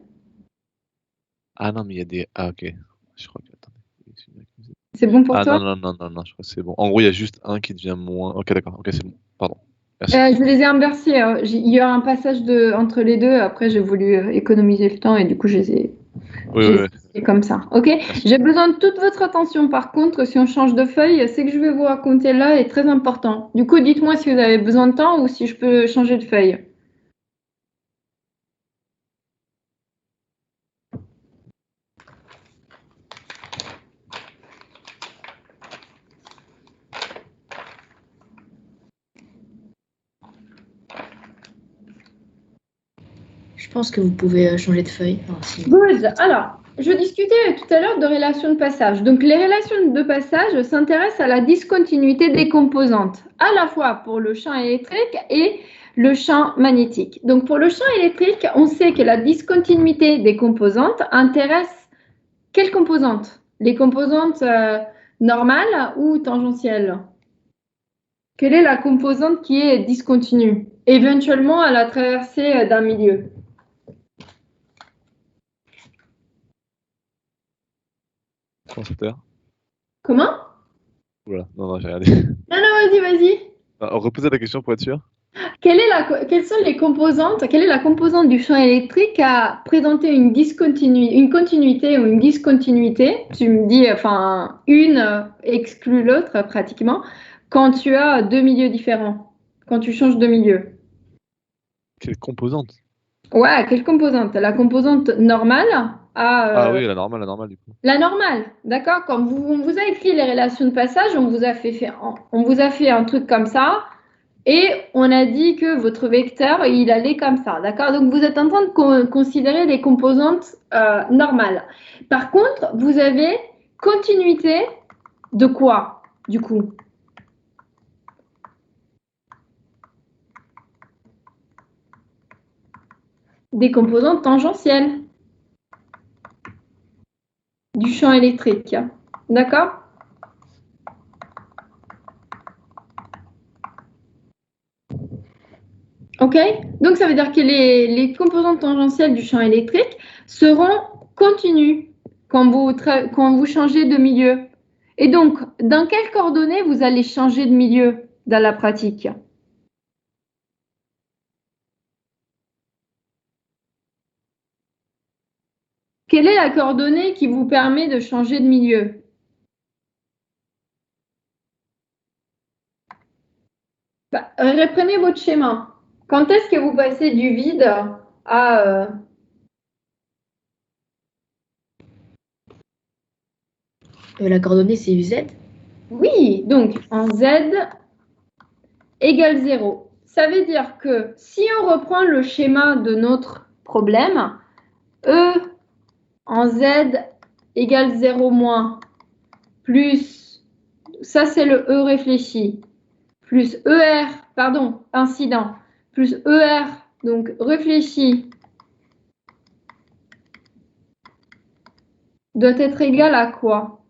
ah non, mais il y a des. Ah, ok. Je crois que. Attendez. C'est bon pour Ah toi? non, je crois que c'est bon. En gros, il y a juste un qui devient moins. Ok, d'accord, ok, c'est bon. Pardon. Merci. Je les ai inversés. Hein. Il y a un passage entre les deux. Après, j'ai voulu économiser le temps et du coup, je les ai... Oui, J'ai oui, oui. fait comme ça. Ok? J'ai besoin de toute votre attention. Par contre, si on change de feuille, ce que je vais vous raconter là est très important. Du coup, dites-moi si vous avez besoin de temps ou si je peux changer de feuille. Je pense que vous pouvez changer de feuille. Enfin, si- Good. Alors, je discutais tout à l'heure de relations de passage. Donc, les relations de passage s'intéressent à la discontinuité des composantes, à la fois pour le champ électrique et le champ magnétique. Donc, pour le champ électrique, on sait que la discontinuité des composantes intéresse quelles composantes? Les composantes normales ou tangentielles? Quelle est la composante qui est discontinue, éventuellement à la traversée d'un milieu? Transporteur. Comment? Oula, non, j'ai regardé. Non, vas-y. Reposez la question pour être sûr. Quelles sont les composantes? Quelle est la composante du champ électrique à présenter une continuité ou une discontinuité? Tu me dis, enfin, une exclut l'autre pratiquement, quand tu as deux milieux différents, quand tu changes de milieu. Quelle composante? Ouais, quelle composante? La composante normale Ah à oui, la normale du coup. la normale, d'accord? Quand on vous a écrit les relations de passage, on vous a fait un truc comme ça. Et on a dit que votre vecteur, il allait comme ça, d'accord? Donc, vous êtes en train de considérer les composantes normales. Par contre, vous avez continuité de quoi, du coup? Des composantes tangentielles du champ électrique, d'accord? OK? Donc, ça veut dire que les composantes tangentielles du champ électrique seront continues quand vous changez de milieu. Et donc, dans quelles coordonnées vous allez changer de milieu dans la pratique? Quelle est la coordonnée qui vous permet de changer de milieu? Reprenez votre schéma. Quand est-ce que vous passez du vide à... La coordonnée, c'est UZ. Oui, donc en Z égale 0. Ça veut dire que si on reprend le schéma de notre problème, E en Z égale 0 moins plus ça c'est le E réfléchi, plus ER, pardon, incident, plus ER, donc réfléchi, doit être égal à quoi?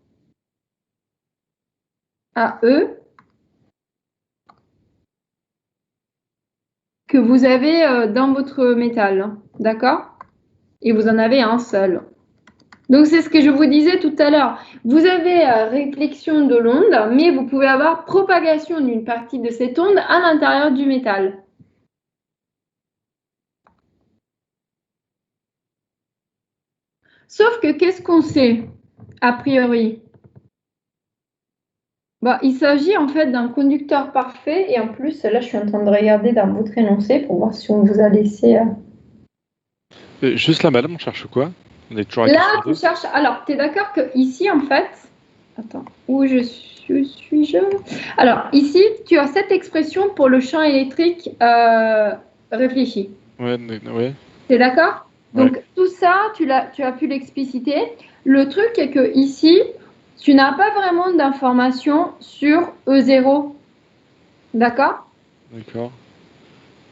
À E que vous avez dans votre métal, d'accord? Et vous en avez un seul. Donc, c'est ce que je vous disais tout à l'heure. Vous avez réflexion de l'onde, mais vous pouvez avoir propagation d'une partie de cette onde à l'intérieur du métal. Sauf que, qu'est-ce qu'on sait, a priori? Il s'agit en fait d'un conducteur parfait. Et en plus, là, je suis en train de regarder dans votre énoncé pour voir si on vous a laissé... Juste là, madame, on cherche quoi? On est toujours à Là, question tu deux. cherches. Alors, tu es d'accord que ici, en fait. Attends, où suis-je? Alors, ici, tu as cette expression pour le champ électrique réfléchi. Ouais. Tu es d'accord? Ouais. Donc, tout ça, tu as pu l'expliciter. Le truc est que ici, tu n'as pas vraiment d'informations sur E0. D'accord? D'accord.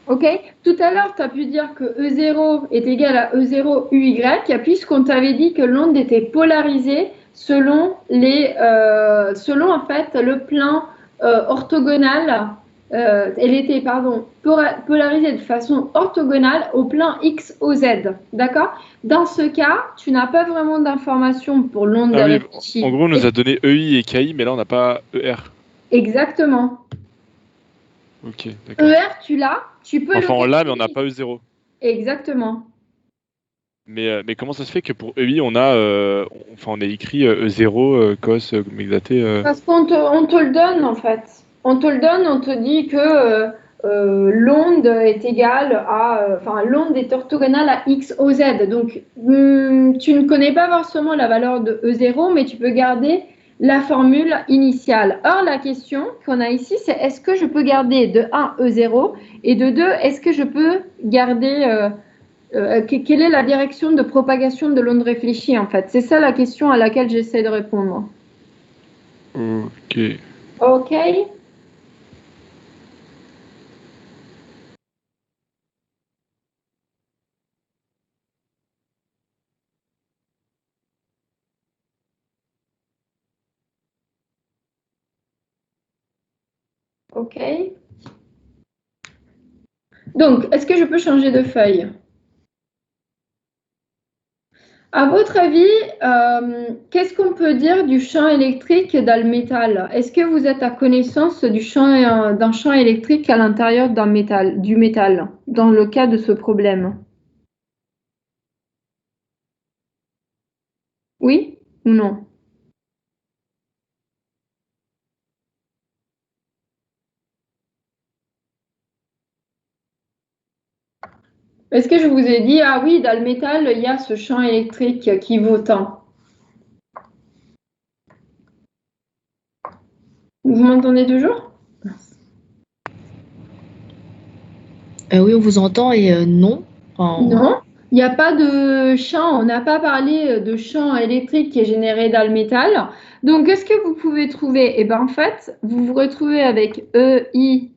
Ok, tout à l'heure, tu as pu dire que E0 est égal à E0 UY, puisqu'on t'avait dit que l'onde était polarisée selon en fait le plan orthogonal. Elle était polarisée de façon orthogonale au plan X, O, Z. D'accord? Dans ce cas, tu n'as pas vraiment d'informations pour l'onde Ah oui, réfléchie. en gros, on nous a donné EI et KI, mais là, on n'a pas ER. Exactement. Ok, d'accord. ER, tu l'as, tu peux Enfin, le on l'a, mais on n'a pas E0. Exactement. Mais comment ça se fait que pour EI, on a écrit E0, cos, mégaté Parce qu'on te le donne en fait. On te le donne, on te dit que l'onde est égale à, l'onde est orthogonale à x au z. Donc, tu ne connais pas forcément la valeur de E0, mais tu peux garder la formule initiale. Or, la question qu'on a ici, c'est est-ce que je peux garder de 1 E0 et de 2, est-ce que je peux garder quelle est la direction de propagation de l'onde réfléchie en fait? C'est ça la question à laquelle j'essaie de répondre. Ok. Ok. Ok. Donc, est-ce que je peux changer de feuille? À votre avis, qu'est-ce qu'on peut dire du champ électrique dans le métal? Est-ce que vous êtes à connaissance d'un champ électrique à l'intérieur du métal, dans le cas de ce problème? Oui ou non? Est-ce que je vous ai dit, ah oui, dans le métal, il y a ce champ électrique qui vaut tant? Vous m'entendez toujours? Oui, on vous entend et non. Non, il n'y a pas de champ, on n'a pas parlé de champ électrique qui est généré dans le métal. Donc, qu'est-ce que vous pouvez trouver? Eh bien, en fait, vous vous retrouvez avec EI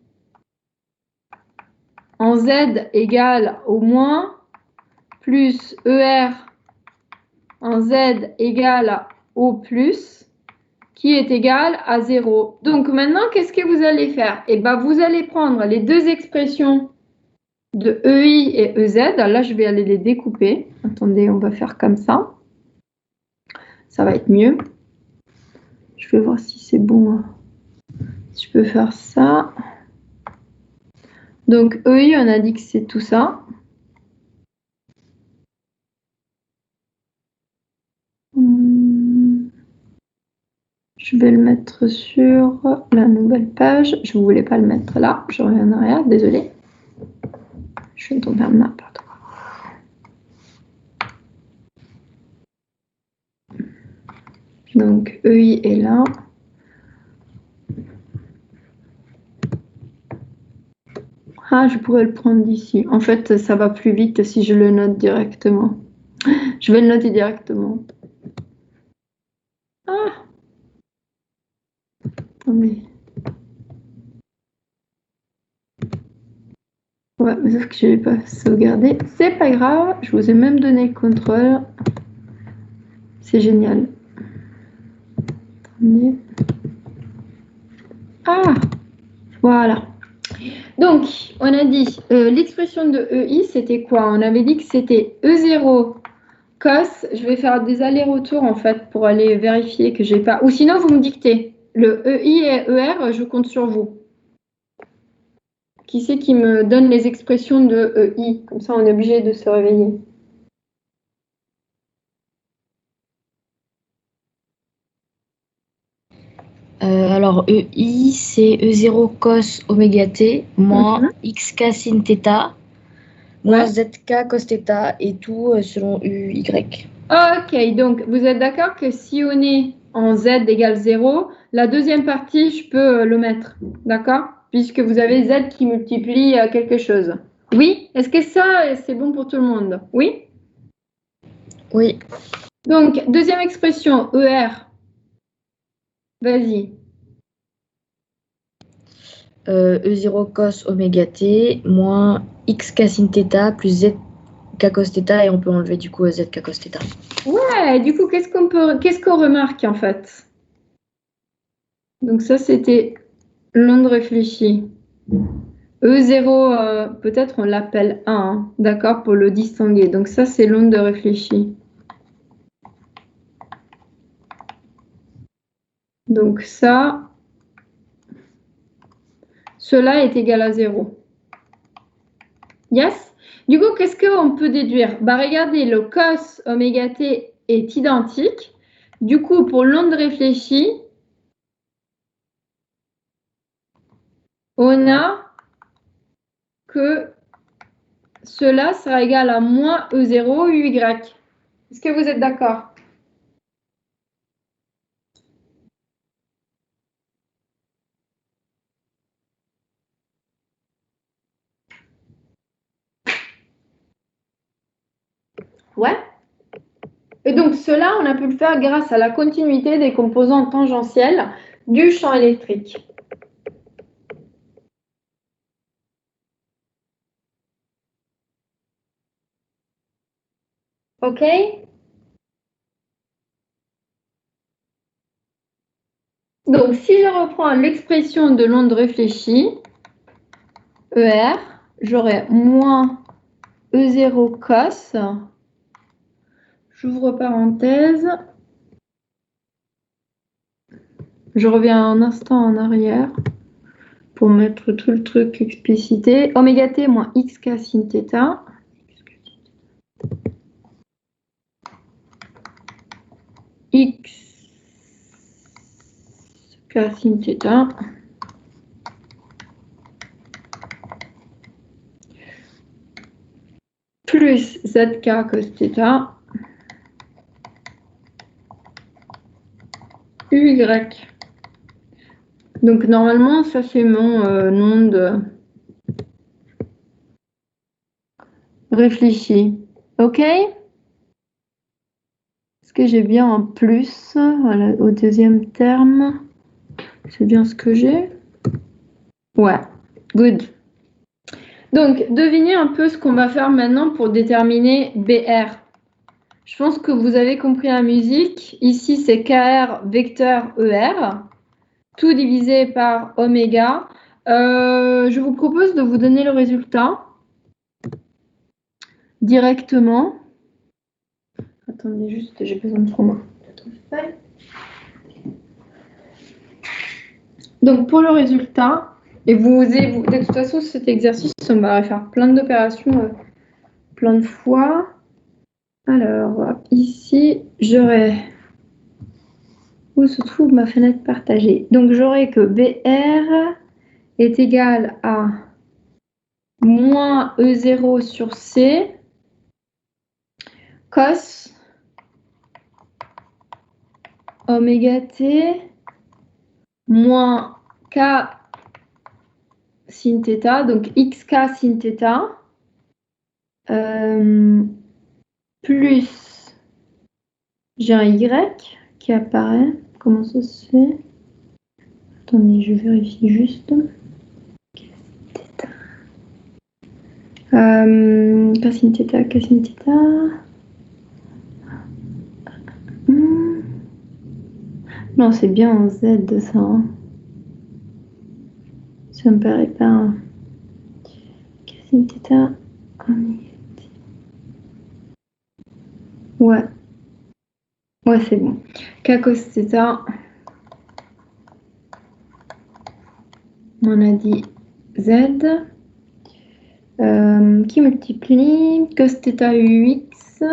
en Z égale au moins plus ER en Z égale au plus qui est égal à 0. Donc, maintenant, qu'est-ce que vous allez faire? Eh bien, vous allez prendre les deux expressions de EI et EZ. Là, je vais aller les découper. Attendez, on va faire comme ça. Ça va être mieux. Je vais voir si c'est bon. Si je peux faire ça. Donc, EI, on a dit que c'est tout ça. Je vais le mettre sur la nouvelle page. Je ne voulais pas le mettre là. Je reviens en arrière, désolé. Je suis tombée en n'importe quoi. Donc, EI est là. Ah, je pourrais le prendre d'ici. En fait, ça va plus vite si je le note directement. Je vais le noter directement. Ah. Attendez. Ouais, mais sauf que je ne vais pas sauvegarder. C'est pas grave, je vous ai même donné le contrôle. C'est génial. Attendez. Ah, voilà. Donc, on a dit, l'expression de EI, c'était quoi? On avait dit que c'était E0 cos. Je vais faire des allers-retours, en fait, pour aller vérifier que j'ai pas... Ou sinon, vous me dictez. Le EI et ER, je compte sur vous. Qui c'est qui me donne les expressions de EI? Comme ça, on est obligé de se réveiller. Alors, EI, c'est E0 cos oméga t moins xk sin θ moins zk cos θ et tout selon UY. Ok, donc vous êtes d'accord que si on est en z égale 0, la deuxième partie, je peux le mettre. D'accord? Puisque vous avez z qui multiplie quelque chose. Oui? Est-ce que ça, c'est bon pour tout le monde? Oui? Oui. Donc, deuxième expression, ER. Vas-y. E0 cos oméga t moins xk sin θ plus zk cos θ et on peut enlever du coup zk cos θ. Ouais, du coup, qu'est-ce qu'on remarque en fait? Donc ça, c'était l'onde réfléchie. E0, peut-être on l'appelle 1, hein, d'accord, pour le distinguer. Donc ça, c'est l'onde réfléchie. Donc ça, cela est égal à 0. Yes? Du coup, qu'est-ce qu'on peut déduire? Bah, regardez, le cos oméga t est identique. Du coup, pour l'onde réfléchie, on a que cela sera égal à moins E0 UY. Est-ce que vous êtes d'accord? Ouais. Et donc, cela, on a pu le faire grâce à la continuité des composants tangentiels du champ électrique. OK? Donc, si je reprends l'expression de l'onde réfléchie, ER, j'aurai moins E0 cos, j'ouvre parenthèse, je reviens un instant en arrière pour mettre tout le truc explicité, oméga t moins xk sin θ, xk sin θ, plus zk cos θ, UY. Donc normalement, ça c'est mon onde réfléchie. OK? Est-ce que j'ai bien un plus? Voilà, au deuxième terme. C'est bien ce que j'ai? Ouais, good. Donc, devinez un peu ce qu'on va faire maintenant pour déterminer BR. Je pense que vous avez compris la musique. Ici, c'est KR vecteur ER, tout divisé par oméga. Je vous propose de vous donner le résultat directement. Attendez juste, j'ai besoin de prendre. Donc, pour le résultat, et de toute façon, cet exercice, on va faire plein d'opérations plein de fois. Alors, ici, j'aurai... Où se trouve ma fenêtre partagée? Donc, j'aurai que BR est égal à moins E0 sur C cos oméga t moins K sin θ, donc xk sin θ, plus j'ai un Y qui apparaît. Comment ça se fait? Attendez, je vérifie juste. Cassine θ, cassine θ. Non, c'est bien en Z de ça. Hein. Ça me paraît pas. Cassine θ. Ouais. Ouais, c'est bon. K cos θ. On a dit Z. Qui multiplie cos θ UX.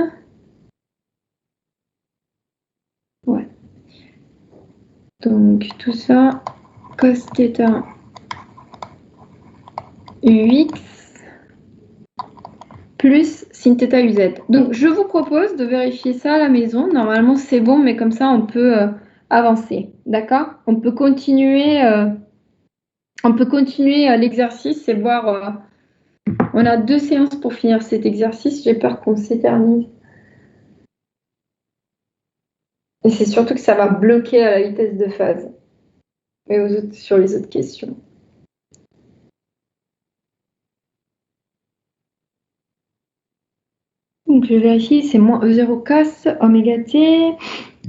Ouais. Donc tout ça, cos θ UX plus sin θ UZ. Donc je vous propose de vérifier ça à la maison. Normalement c'est bon, mais comme ça on peut avancer. D'accord? On peut continuer l'exercice et voir. On a 2 séances pour finir cet exercice. J'ai peur qu'on s'éternise. Et c'est surtout que ça va bloquer à la vitesse de phase. Et sur les autres questions. Donc je vérifie, c'est moins E0 cos oméga t,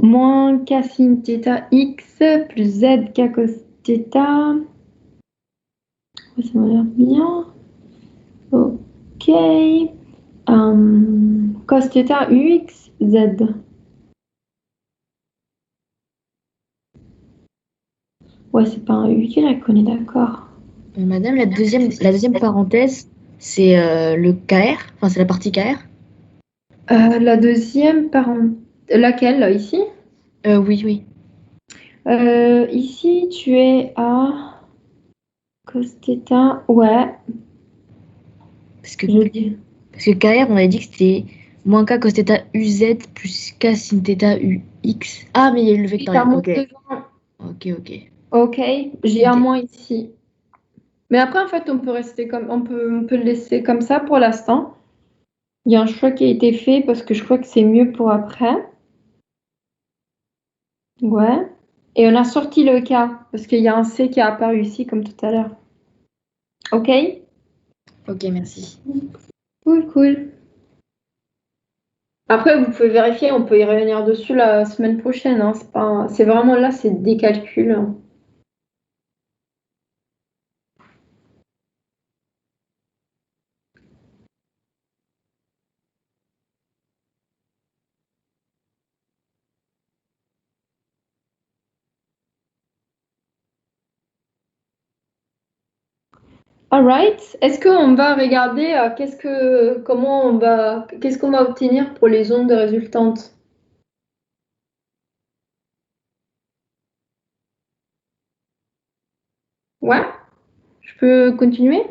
moins k sin θ x, plus z k cos θ. Ça m'a l'air bien. Ok. Cos θ ux, z. Ouais, c'est pas un y, on est d'accord. Madame, la deuxième parenthèse, c'est le KR, enfin c'est la partie KR. La deuxième parenthèse, laquelle, là, ici? Oui, oui. Ici, tu es à cos θ, ouais. Parce que KR, on avait dit que c'était moins K cos θ UZ plus K sin θ UX. Ah, mais il y a eu le vectoriel. Ok. Ok, j'ai un moins ici. Mais après, en fait, on peut le laisser comme ça pour l'instant. Il y a un choix qui a été fait parce que je crois que c'est mieux pour après. Ouais. Et on a sorti le K parce qu'il y a un C qui a apparu ici comme tout à l'heure. Ok? Ok, merci. Cool. Après, vous pouvez vérifier, on peut y revenir dessus la semaine prochaine. Hein. C'est vraiment là, c'est des calculs. Alright. Est-ce qu'on va regarder qu'est-ce qu'on va obtenir pour les ondes résultantes? Ouais? Je peux continuer?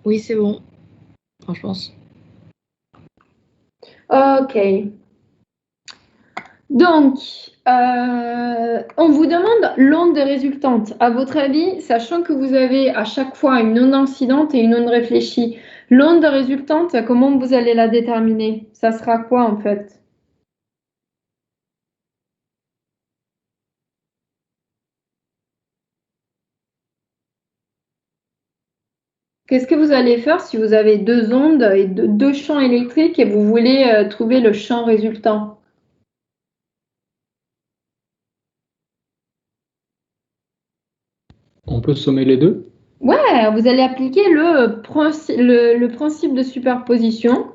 Oui, c'est bon. Franchement. Ok. Donc, on vous demande l'onde résultante. À votre avis, sachant que vous avez à chaque fois une onde incidente et une onde réfléchie, l'onde résultante, comment vous allez la déterminer? Ça sera quoi en fait? Qu'est-ce que vous allez faire si vous avez 2 ondes et 2 champs électriques et vous voulez trouver le champ résultant? On peut sommer les deux? Ouais, vous allez appliquer le principe de superposition.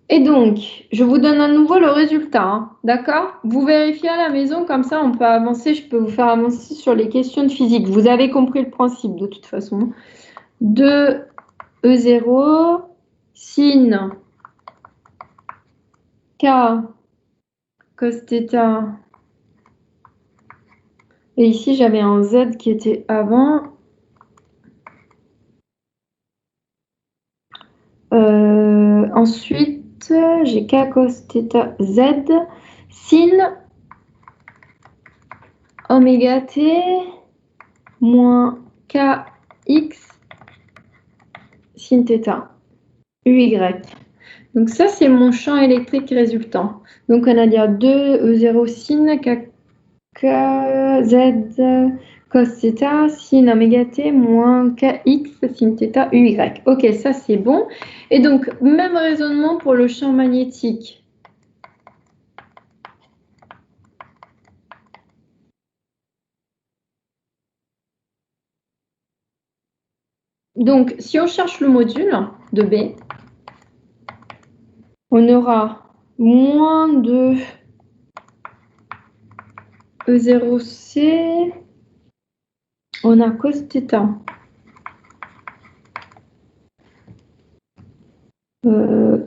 Et donc, je vous donne à nouveau le résultat, hein, d'accord? Vous vérifiez à la maison, comme ça on peut avancer, je peux vous faire avancer sur les questions de physique. Vous avez compris le principe de toute façon. 2 E0 sin K cos θ. Et ici, j'avais un Z qui était avant. Ensuite, j'ai K cos θ Z sin oméga t moins kx sin θ, uy. Donc ça, c'est mon champ électrique résultant. Donc on a dire 2 E0 sin kz cos θ sin oméga t moins kx sin θ uy. Ok, ça c'est bon. Et donc, même raisonnement pour le champ magnétique. Donc, si on cherche le module de B, on aura moins de E0C, on a cos θ,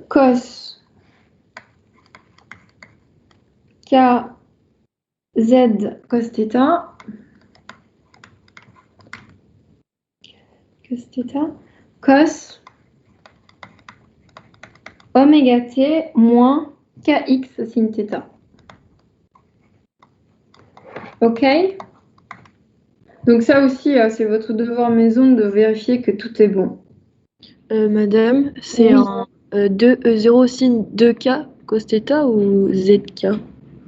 cos kz cos θ, cos oméga t moins kx sin θ. Ok? Donc ça aussi, c'est votre devoir maison de vérifier que tout est bon. Madame, c'est Oui. un 2E0 sin 2K cos θ ou ZK?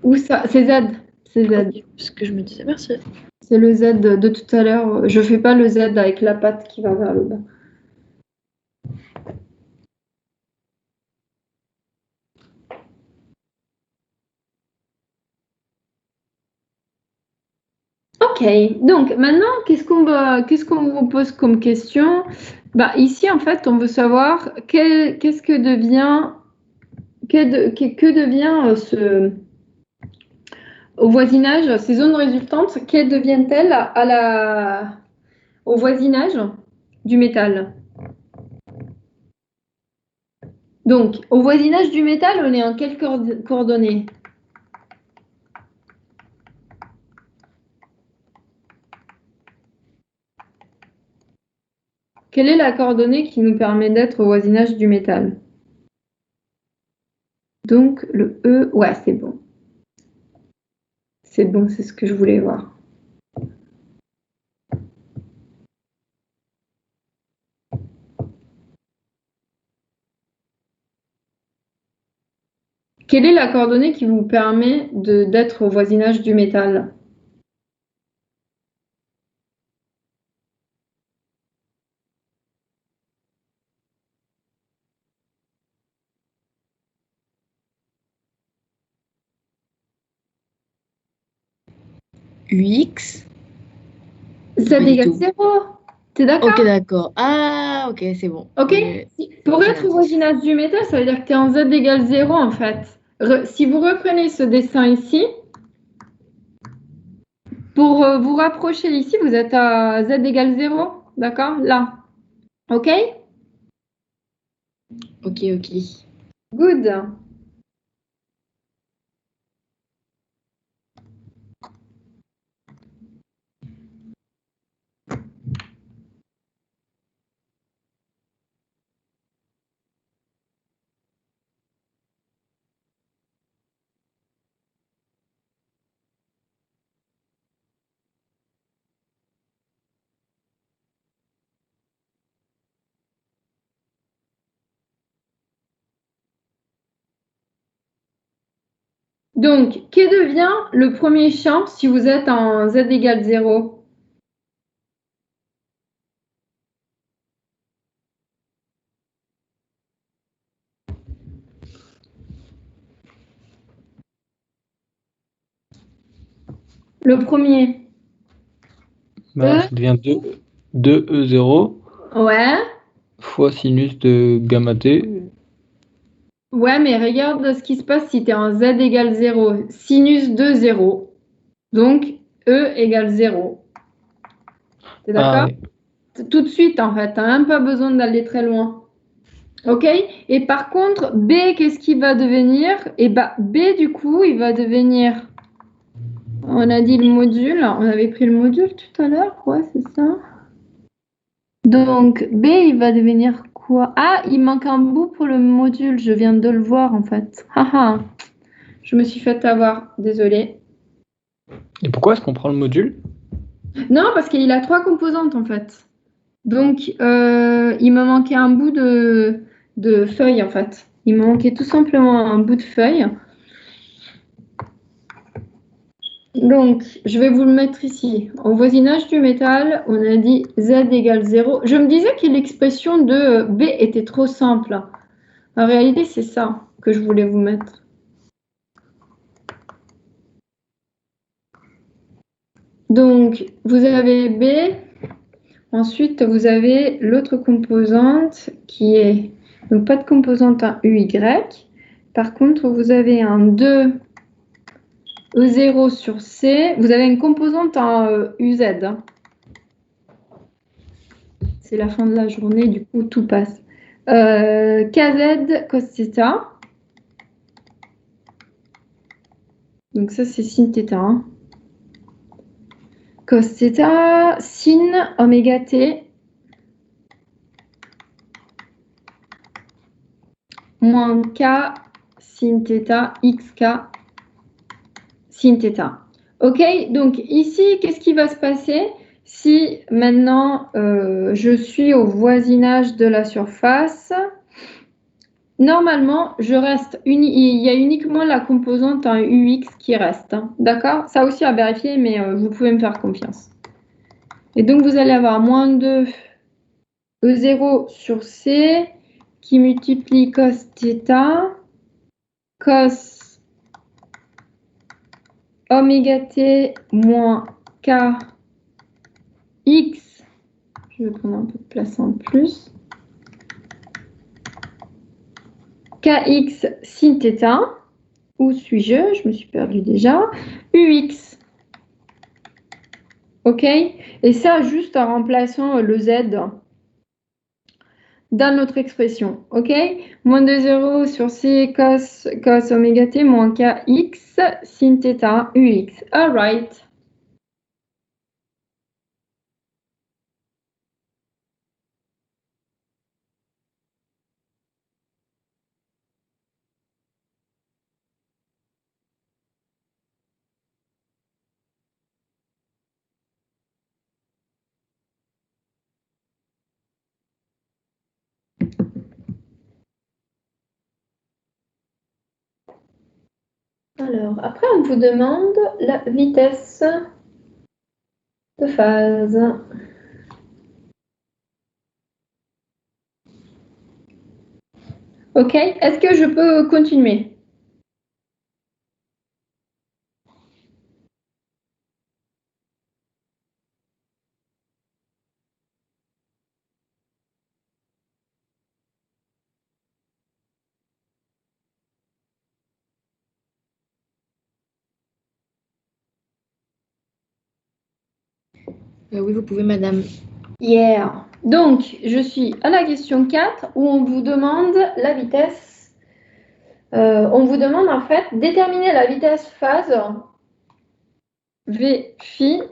Où ça? C'est Z. C'est Z. Ok, ce que je me disais, merci. C'est le Z de tout à l'heure. Je fais pas le Z avec la patte qui va vers le bas. Ok, donc maintenant, qu'est-ce qu'on vous pose comme question? Bah, ici, en fait, on veut savoir qu'est-ce que devient, que devient au voisinage, ces zones résultantes, quelles deviennent-elles au voisinage du métal? Donc, au voisinage du métal, on est en quelles coordonnées? Quelle est la coordonnée qui nous permet d'être au voisinage du métal? Donc, le E, ouais, c'est bon. C'est bon, c'est ce que je voulais voir. Quelle est la coordonnée qui vous permet d'être au voisinage du métal? UX. Z Pas du égale tout. 0. T'es d'accord? Ok, d'accord. Ah, ok, c'est bon. Ok. Pour être au voisinage du métal, ça veut dire que tu es en Z égale 0 en fait. Si vous reprenez ce dessin ici, pour vous rapprocher ici, vous êtes à Z égale 0. D'accord? Là. Ok? Ok, ok. Good. Donc, que devient le premier champ si vous êtes en Z égale 0? Le premier. Bah, ça devient 2E0 Ouais. fois sinus de gamma t. Ouais, mais regarde ce qui se passe si tu es en Z égale 0. Sinus de 0. Donc, E égale 0. T'es d'accord? Tout de suite, en fait. Tu n'as même pas besoin d'aller très loin. OK? Et par contre, B, qu'est-ce qu'il va devenir? Et bah, B, du coup, il va devenir... On a dit le module. On avait pris le module tout à l'heure. Ouais, c'est ça. Donc, B, il va devenir quoi? Ah, il manque un bout pour le module. Je viens de le voir, en fait. Haha. Je me suis fait avoir. Désolée. Et pourquoi est-ce qu'on prend le module? Non, parce qu'il a 3 composantes en fait. Donc, il me manquait un bout de feuille en fait. Il me manquait tout simplement un bout de feuille. Donc, je vais vous le mettre ici. Au voisinage du métal, on a dit Z égale 0. Je me disais que l'expression de B était trop simple. En réalité, c'est ça que je voulais vous mettre. Donc, vous avez B. Ensuite, vous avez l'autre composante qui est, donc pas de composante en UY. Par contre, vous avez un 2 E0 sur C. Vous avez une composante en UZ. C'est la fin de la journée, du coup, tout passe. KZ cos θ. Donc ça, c'est sin θ. Hein. Cos θ, sin oméga t moins k sin θ xk sin θ. Ok, donc ici, qu'est-ce qui va se passer si maintenant je suis au voisinage de la surface? Normalement, il y a uniquement la composante en UX qui reste. Hein, d'accord? Ça aussi à vérifier, mais vous pouvez me faire confiance. Et donc, vous allez avoir moins 2 E0 sur C qui multiplie cos θ, cos oméga t moins k x. Je vais prendre un peu de place en plus. Kx sin θ, où suis-je? Je me suis perdue déjà. Ux. Ok? Et ça, juste en remplaçant le z dans notre expression. Ok? Moins 2 0 sur c cos oméga t moins kx sin θ ux. All right. Alors, après, on vous demande la vitesse de phase. Ok, est-ce que je peux continuer? Oui, vous pouvez, madame. Yeah. Donc, je suis à la question 4 où on vous demande la vitesse. On vous demande en fait déterminer la vitesse phase V phi.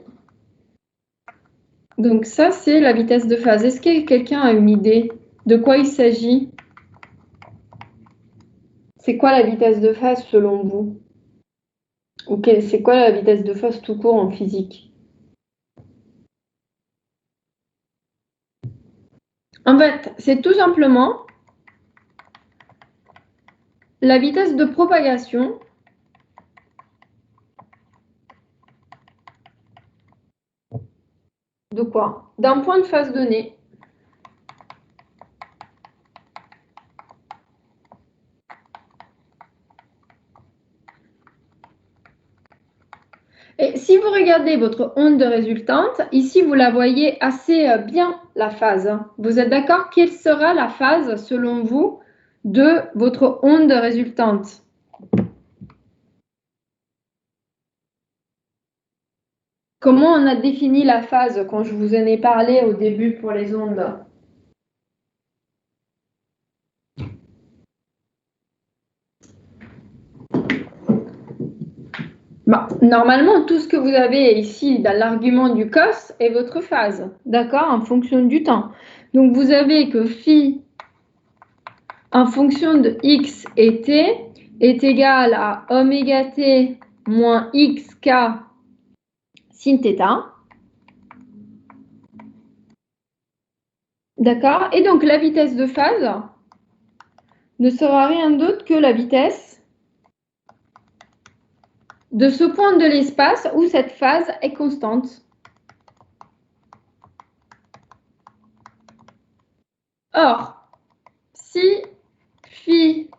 Donc ça, c'est la vitesse de phase. Est-ce que quelqu'un a une idée de quoi il s'agit? C'est quoi la vitesse de phase selon vous? Ok, c'est quoi la vitesse de phase tout court en physique? En fait, c'est tout simplement la vitesse de propagation de quoi? D'un point de phase donné. Et si vous regardez votre onde résultante, ici vous la voyez assez bien, la phase. Vous êtes d'accord? Quelle sera la phase, selon vous, de votre onde résultante? Comment on a défini la phase quand je vous en ai parlé au début pour les ondes? Bah, normalement, tout ce que vous avez ici dans l'argument du cos est votre phase, d'accord, en fonction du temps. Donc, vous avez que phi en fonction de x et t est égal à oméga t moins xk sin θ. D'accord? Et donc, la vitesse de phase ne sera rien d'autre que la vitesse de ce point de l'espace où cette phase est constante. Or, si phi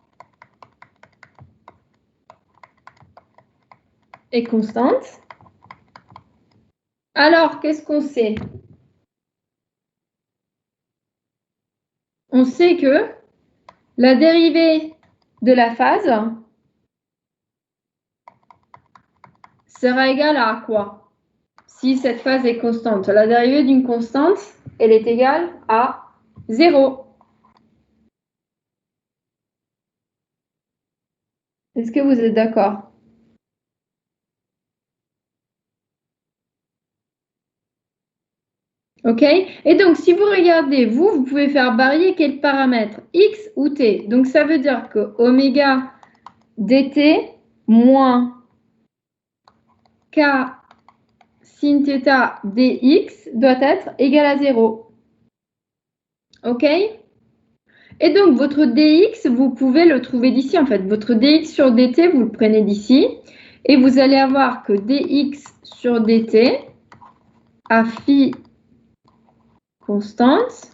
est constante, alors qu'est-ce qu'on sait? On sait que la dérivée de la phase sera égale à quoi? Si cette phase est constante, la dérivée d'une constante, elle est égale à 0. Est-ce que vous êtes d'accord? OK? Et donc, si vous regardez, vous pouvez faire varier quel paramètre? X ou T. Donc, ça veut dire que oméga dt moins K sin θ dx doit être égal à 0. OK? Et donc, votre dx, vous pouvez le trouver d'ici, en fait. Votre dx sur dt, vous le prenez d'ici. Et vous allez avoir que dx sur dt à phi constante.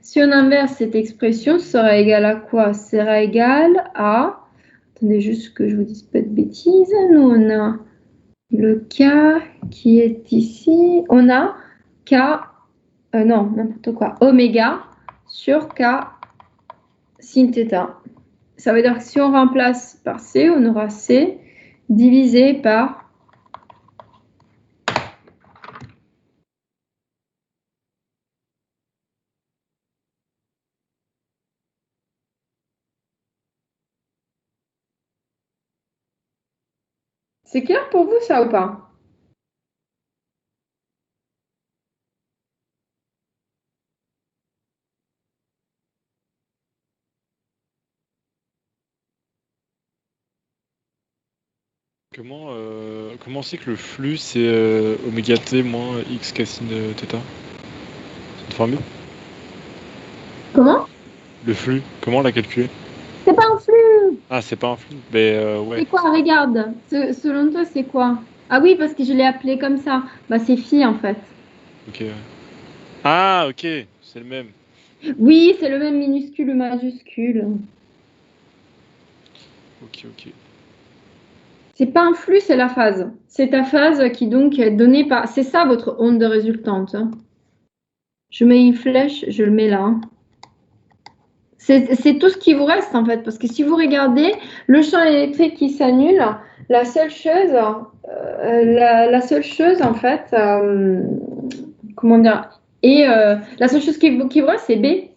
Si on inverse cette expression, ça sera égal à quoi? Ça sera égal à... Attendez juste que je vous dise pas de bêtises. Nous, on a le K qui est ici. On a K... non, n'importe quoi. Oméga sur K sin θ. Ça veut dire que si on remplace par C, on aura C divisé par... C'est clair pour vous, ça, ou pas? Comment c'est que le flux, c'est oméga t moins x k sin θ? Cette formule? Comment? Le flux, comment on l'a calculé? C'est pas un flux! Ah, c'est pas un flux? Mais ouais. C'est quoi? Regarde. Selon toi, c'est quoi? Ah oui, parce que je l'ai appelé comme ça. Bah, c'est phi, en fait. Ok. Ah, ok, c'est le même. Oui, c'est le même minuscule ou majuscule. Ok. C'est pas un flux, c'est la phase. C'est ta phase qui donc est donnée par... C'est ça votre onde résultante. Hein. Je mets une flèche, je le mets là. Hein. C'est tout ce qui vous reste en fait. Parce que si vous regardez, le champ électrique qui s'annule, la seule chose en fait, comment dire, et la seule chose qui vous reste, c'est B.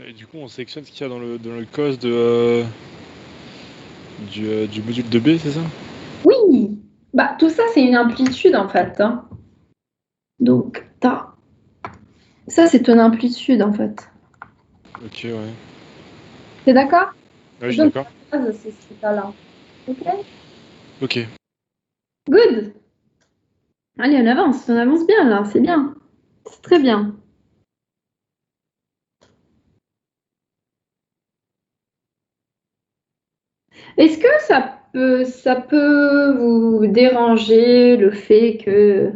Et du coup, on sélectionne ce qu'il y a dans le cos du module de B, c'est ça? Oui. Bah, tout ça, c'est une amplitude en fait. Hein. Donc, ça, c'est ton amplitude en fait. Ok, ouais. T'es d'accord? Ouais, je suis d'accord. C'est cet état-là. Ok? Ok. Good. Allez, on avance bien là, c'est bien. C'est très bien. Est-ce que ça peut vous déranger le fait que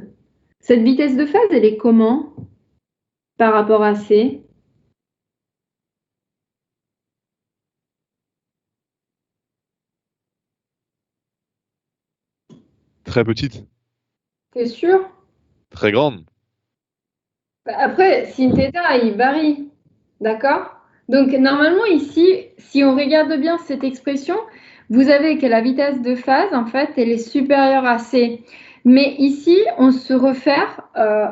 cette vitesse de phase, elle est comment par rapport à C? Très petite. T'es sûr? Très grande. Après, sin θ, il varie. D'accord? Donc, normalement, ici, si on regarde bien cette expression, vous avez que la vitesse de phase, en fait, elle est supérieure à C. Mais ici, on se réfère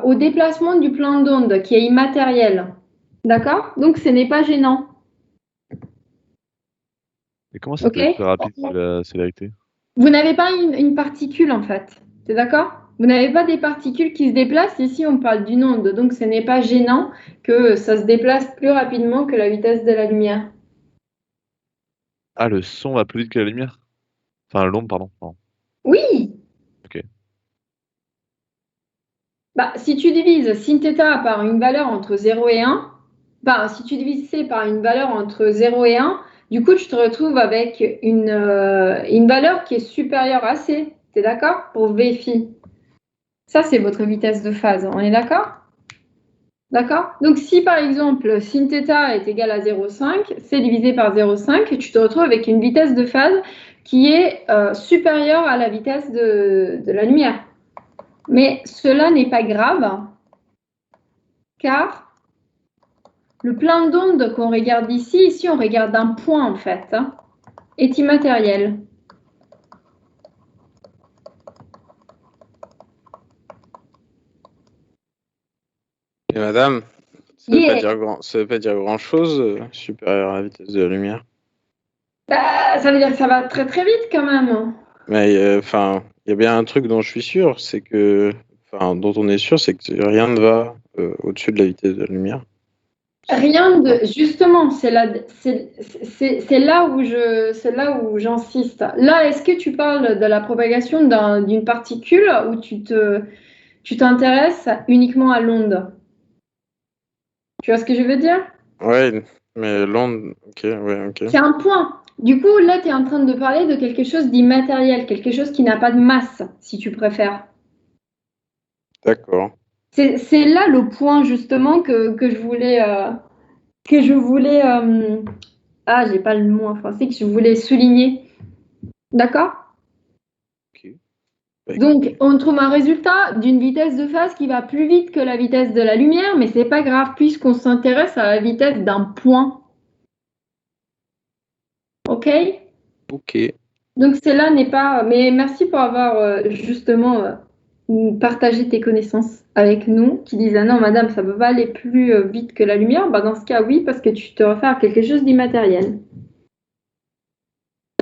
au déplacement du plan d'onde qui est immatériel. D'accord? Donc, ce n'est pas gênant. Et comment ça Ok? peut être plus rapide que la célérité? Vous n'avez pas une particule, en fait. C'est d'accord? Vous n'avez pas des particules qui se déplacent. Ici, on parle d'une onde. Donc, ce n'est pas gênant que ça se déplace plus rapidement que la vitesse de la lumière. Ah, le son va plus vite que la lumière? Enfin, l'onde, pardon. Pardon. Oui! Ok. Bah, si tu divises sin θ par une valeur entre 0 et 1, bah, si tu divises C par une valeur entre 0 et 1, du coup, tu te retrouves avec une valeur qui est supérieure à C. Tu es d'accord? Pour V phi. Ça, c'est votre vitesse de phase. On est d'accord? D'accord? Donc, si par exemple, sin θ est égal à 0,5, C divisé par 0,5, tu te retrouves avec une vitesse de phase qui est supérieure à la vitesse de la lumière. Mais cela n'est pas grave, car le plan d'onde qu'on regarde ici on regarde un point en fait, est immatériel. Et madame, ça veut pas dire grand-chose supérieur à la vitesse de la lumière. Bah, ça veut dire que ça va très très vite quand même. Mais enfin, il y a bien un truc dont je suis sûr, c'est que, enfin, dont on est sûr, c'est que rien ne va au-dessus de la vitesse de la lumière. Rien de, justement, c'est là où j'insiste. Là, est-ce que tu parles de la propagation d'une particule ou tu t'intéresses uniquement à l'onde? Tu vois ce que je veux dire? Ouais, mais l'onde, ok, ouais, ok. C'est un point. Du coup, là, tu es en train de parler de quelque chose d'immatériel, quelque chose qui n'a pas de masse, si tu préfères. D'accord. C'est là le point, justement, que je voulais... j'ai pas le mot en français, que je voulais souligner. D'accord? Ok. Donc, on trouve un résultat d'une vitesse de phase qui va plus vite que la vitesse de la lumière, mais c'est pas grave, puisqu'on s'intéresse à la vitesse d'un point. OK? Ok. Donc cela n'est pas... Mais merci pour avoir justement partagé tes connaissances avec nous, qui disent ah non madame, ça ne peut pas aller plus vite que la lumière. Bah, dans ce cas, oui, parce que tu te réfères à quelque chose d'immatériel.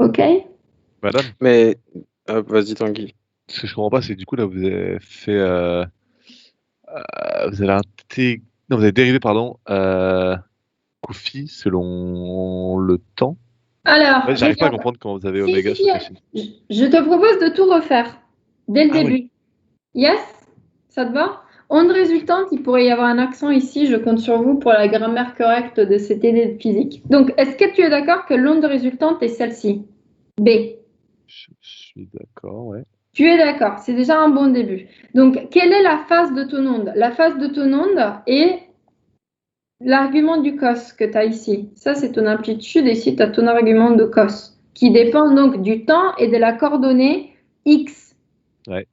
OK? Madame? Mais, vas-y Tanguy. Ce que je comprends pas, c'est que du coup, là, vous avez fait... vous avez dérivé, pardon, Kofi selon le temps. Alors, Ouais, j'arrive pas à comprendre quand vous avez oméga sur Cassine. je te propose de tout refaire dès le début. Oui. Yes? Ça te va? Onde résultante, il pourrait y avoir un accent ici, je compte sur vous pour la grammaire correcte de cet TD de physique. Donc, est-ce que tu es d'accord que l'onde résultante est celle-ci? B. Je suis d'accord, ouais. Tu es d'accord, c'est déjà un bon début. Donc, quelle est la phase de ton onde? La phase de ton onde est l'argument du cos que tu as ici. Ça, c'est ton amplitude. Ici, tu as ton argument de cos, qui dépend donc du temps et de la coordonnée x. Ouais.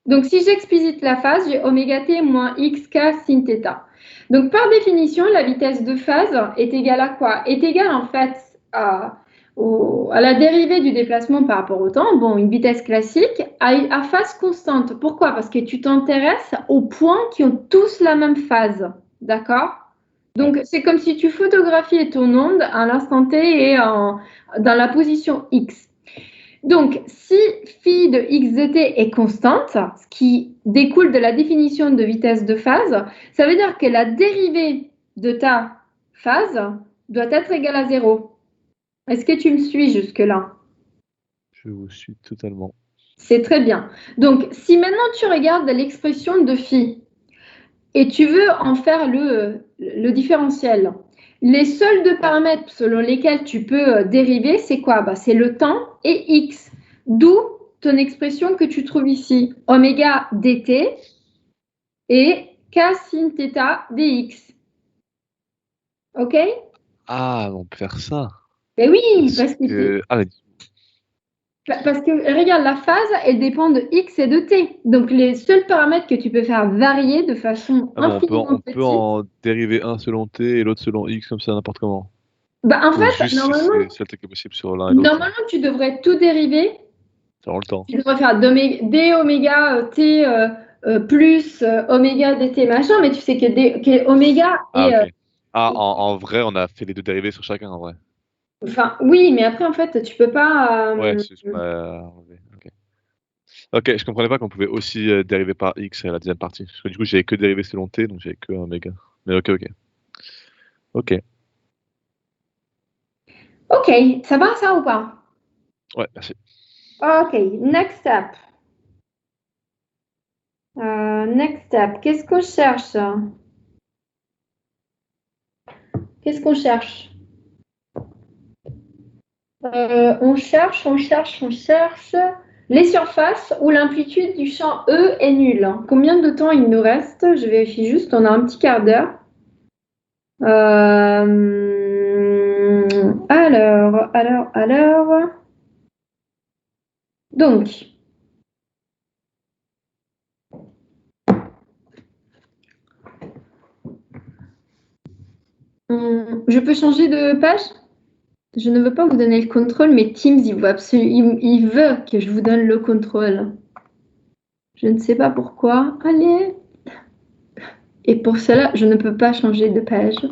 Donc, si j'explicite la phase, j'ai oméga t moins xk sin θ. Donc, par définition, la vitesse de phase est égale à quoi? Est égale en fait à la dérivée du déplacement par rapport au temps, bon, une vitesse classique, à phase constante. Pourquoi? Parce que tu t'intéresses aux points qui ont tous la même phase. D'accord? Donc, c'est comme si tu photographiais ton onde à l'instant t et dans la position x. Donc, si phi de x de t est constante, ce qui découle de la définition de vitesse de phase, ça veut dire que la dérivée de ta phase doit être égale à 0. Est-ce que tu me suis jusque-là? Je vous suis totalement. C'est très bien. Donc, si maintenant tu regardes l'expression de phi et tu veux en faire le différentiel, les seuls deux paramètres selon lesquels tu peux dériver, c'est quoi? Bah, c'est le temps et x. D'où ton expression que tu trouves ici, oméga dt et k sin θ dx. OK? Ah, on peut faire ça. Ben oui, parce que regarde, la phase, elle dépend de x et de t. Donc, les seuls paramètres que tu peux faire varier de façon infiniment on petite. peut en dériver un selon t et l'autre selon x, comme ça, n'importe comment. Bah, en Ou fait, juste normalement, si c'est le truc qui est possible sur l'un et l'autre. normalement, tu devrais tout dériver Dans le temps. Tu devrais faire d oméga t plus oméga dt machin, mais tu sais que oméga Ah, est... ok. Ah, en vrai, on a fait les deux dérivés sur chacun, en vrai. Enfin, oui, mais après, en fait, tu peux pas... Ouais, c'est ce qu'on a enlevé. Ok. Ok, je comprenais pas qu'on pouvait aussi dériver par x à la deuxième partie. Parce que du coup, j'avais que dérivé selon t, donc j'avais que oméga. Mais ok, ok. Ok. Ok, ça va ça ou pas? Ouais, merci. Ok, next step. Next step, qu'est-ce qu'on cherche? Qu'est-ce qu'on cherche? On cherche les surfaces où l'amplitude du champ E est nulle. Combien de temps il nous reste? Je vérifie juste, on a un petit quart d'heure. Alors. Donc, je peux changer de page? Je ne veux pas vous donner le contrôle, mais Teams, il veut que je vous donne le contrôle. Je ne sais pas pourquoi. Allez. Et pour cela, je ne peux pas changer de page.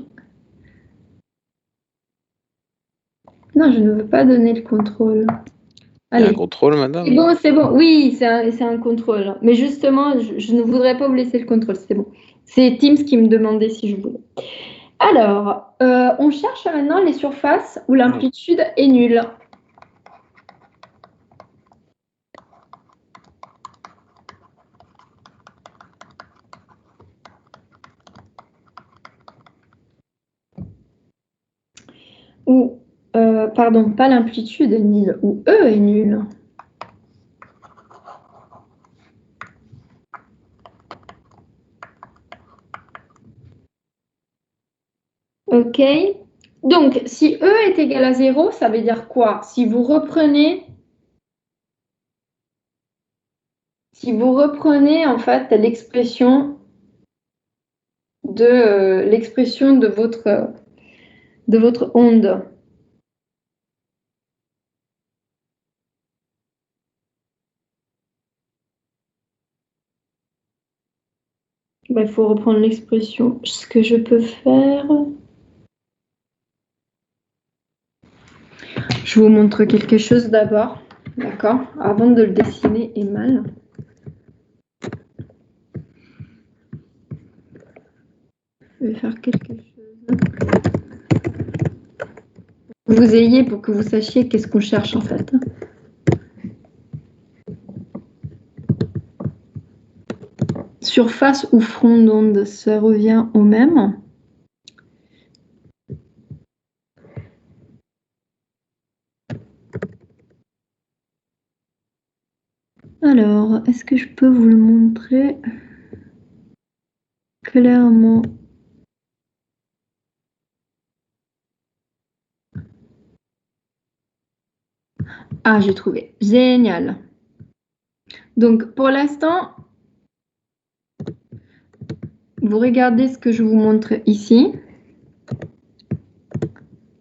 Non, je ne veux pas donner le contrôle. Il y a Allez. un contrôle, madame? C'est bon, c'est bon. Oui, c'est un contrôle. Mais justement, je ne voudrais pas vous laisser le contrôle. C'est bon. C'est Teams qui me demandait si je voulais. Alors, on cherche maintenant les surfaces où l'amplitude est nulle. Ou, pardon, pas l'amplitude est nulle, où E est nul. Ok. Donc, si E est égal à 0, ça veut dire quoi? Si vous reprenez en fait l'expression de votre onde. Il faut reprendre l'expression. Ce que je peux faire. Je vous montre quelque chose d'abord. D'accord? Avant de le dessiner est mal. Je vais faire quelque chose. Vous ayez pour que vous sachiez qu'est-ce qu'on cherche en fait. Surface ou front d'onde, ça revient au même. Alors, est-ce que je peux vous le montrer clairement? Ah, j'ai trouvé. Génial. Donc, pour l'instant, vous regardez ce que je vous montre ici.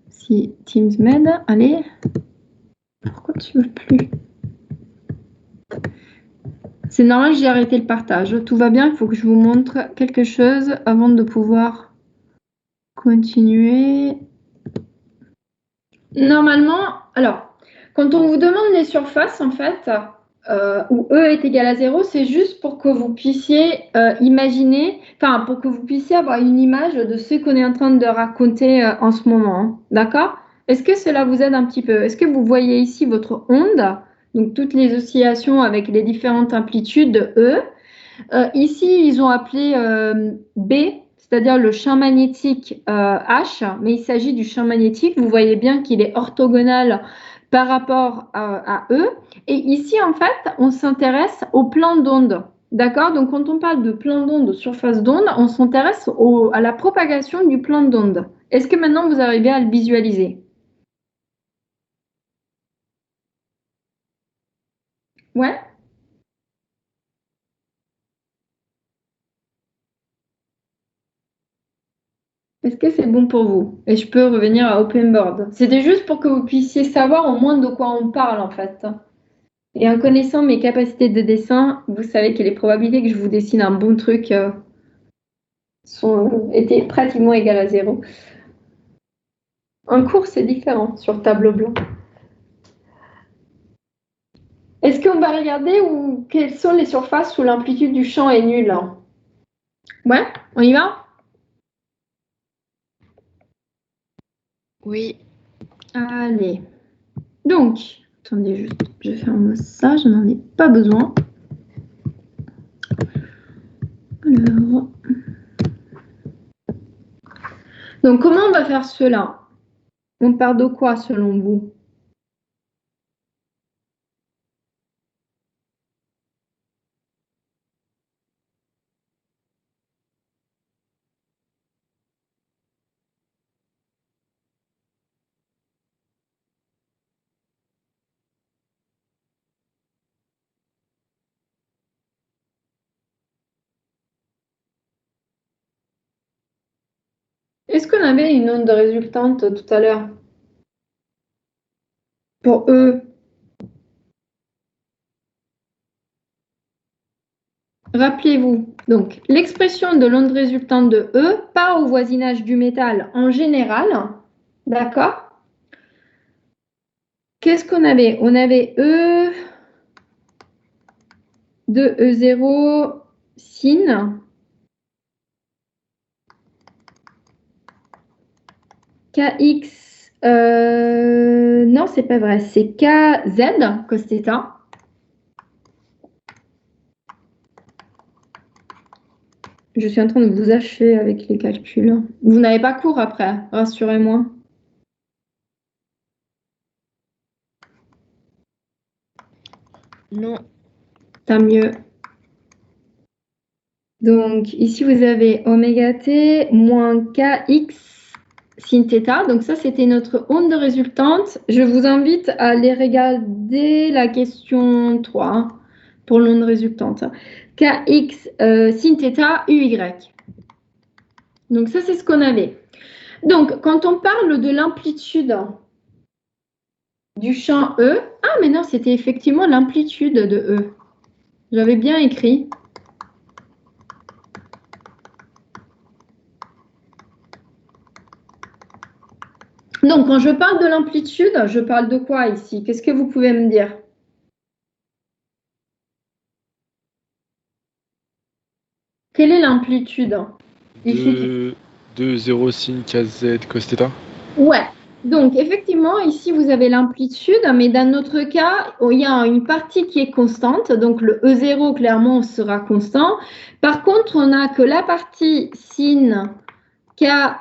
Si Teams m'aide, allez. Pourquoi tu ne veux plus? C'est normal, j'ai arrêté le partage. Tout va bien, il faut que je vous montre quelque chose avant de pouvoir continuer. Normalement, alors, quand on vous demande les surfaces, en fait, où E est égal à 0, c'est juste pour que vous puissiez imaginer, enfin, pour que vous puissiez avoir une image de ce qu'on est en train de raconter en ce moment. Hein. D'accord? Est-ce que cela vous aide un petit peu? Est-ce que vous voyez ici votre onde? Donc, toutes les oscillations avec les différentes amplitudes de E. Ici, ils ont appelé B, c'est-à-dire le champ magnétique H, mais il s'agit du champ magnétique. Vous voyez bien qu'il est orthogonal par rapport à E. Et ici, en fait, on s'intéresse au plan d'onde. D'accord? Donc, quand on parle de plan d'onde, de surface d'onde, on s'intéresse à la propagation du plan d'onde. Est-ce que maintenant, vous arrivez à le visualiser? Ouais? Est-ce que c'est bon pour vous? Et je peux revenir à Open Board. C'était juste pour que vous puissiez savoir au moins de quoi on parle en fait. Et en connaissant mes capacités de dessin, vous savez que les probabilités que je vous dessine un bon truc étaient pratiquement égales à 0. En cours, c'est différent sur tableau blanc. Est-ce qu'on va regarder quelles sont les surfaces où l'amplitude du champ est nulle? Ouais, on y va? Oui. Allez. Donc, attendez juste, je ferme ça, je n'en ai pas besoin. Alors. Donc, comment on va faire cela? On part de quoi selon vous? Est-ce qu'on avait une onde résultante tout à l'heure? Pour E. Rappelez-vous, donc l'expression de l'onde résultante de E part au voisinage du métal en général, d'accord? Qu'est-ce qu'on avait? On avait E de E0 sin Kx, non, c'est pas vrai, c'est Kz cos θ. Je suis en train de vous achever avec les calculs. Vous n'avez pas cours après, rassurez-moi. Non. Tant mieux. Donc, ici, vous avez oméga t moins kx sin θ. Donc, ça, c'était notre onde résultante. Je vous invite à aller regarder la question 3 hein, pour l'onde résultante. Kx sin θ uy. Donc, ça, c'est ce qu'on avait. Donc, quand on parle de l'amplitude du champ E, ah, mais non, c'était effectivement l'amplitude de E. J'avais bien écrit. Donc, quand je parle de l'amplitude, je parle de quoi ici? Qu'est-ce que vous pouvez me dire? Quelle est l'amplitude? De 0 sin kz cos θ. Ouais. Donc, effectivement, ici, vous avez l'amplitude, mais dans notre cas, il y a une partie qui est constante. Donc, le E0, clairement, sera constant. Par contre, on n'a que la partie sin kz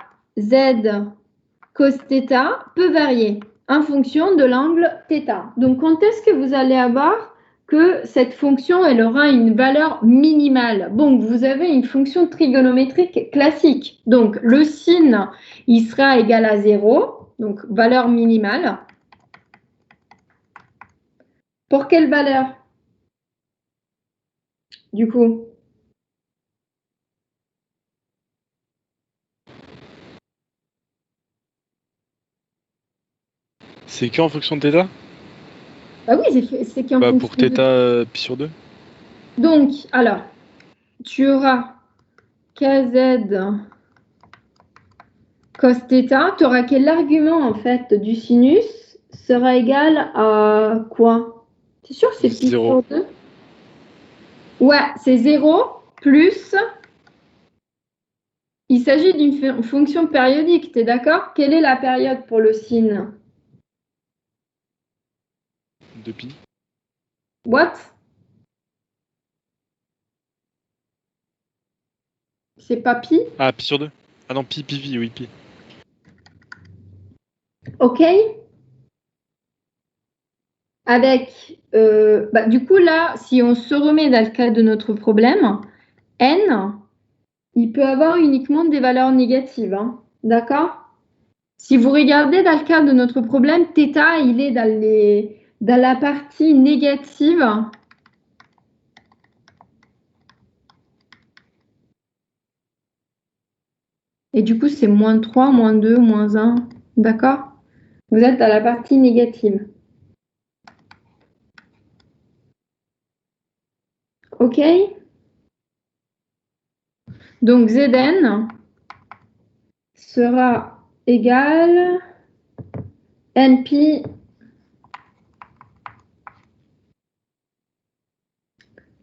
cos θ peut varier en fonction de l'angle θ. Donc, quand est-ce que vous allez avoir que cette fonction, elle aura une valeur minimale? Bon, vous avez une fonction trigonométrique classique. Donc, le sin, il sera égal à 0, donc valeur minimale. Pour quelle valeur? Du coup, C'est que en fonction de θ? bah oui, c'est qu'en fonction pour θ pi sur 2. Donc, alors, tu auras kz cos θ, tu auras quel argument en fait du sinus sera égal à quoi? C'est sûr que c'est pi sur 2? Ouais, c'est 0 plus. Il s'agit d'une fonction périodique, tu es d'accord? Quelle est la période pour le sin? De pi. What? C'est pas pi? Ah, pi sur 2. Ah non, pi, oui, pi. OK. Avec, du coup, là, si on se remet dans le cas de notre problème, n, il peut avoir uniquement des valeurs négatives. Hein, d'accord? Si vous regardez dans le cas de notre problème, θ, il est dans la partie négative. Et du coup, c'est moins 3, moins 2, moins 1. D'accord? Vous êtes à la partie négative. OK? Donc, Zn sera égal NP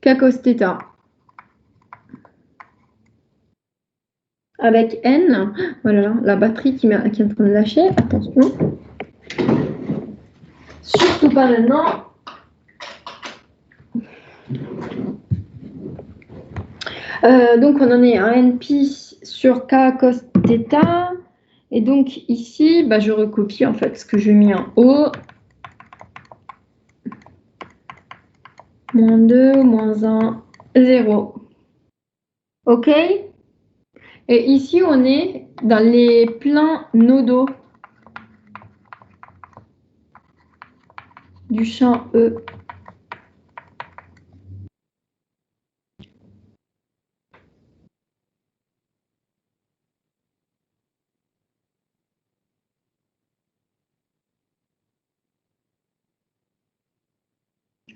K cos θ. Avec N, voilà, la batterie qui est en train de lâcher, attention. Surtout pas maintenant. Donc, on en est à NP sur K cos θ. Et donc, ici, bah, je recopie en fait ce que j'ai mis en haut. Moins 2, moins 1, 0. OK? Et ici, on est dans les pleins nodaux du champ E.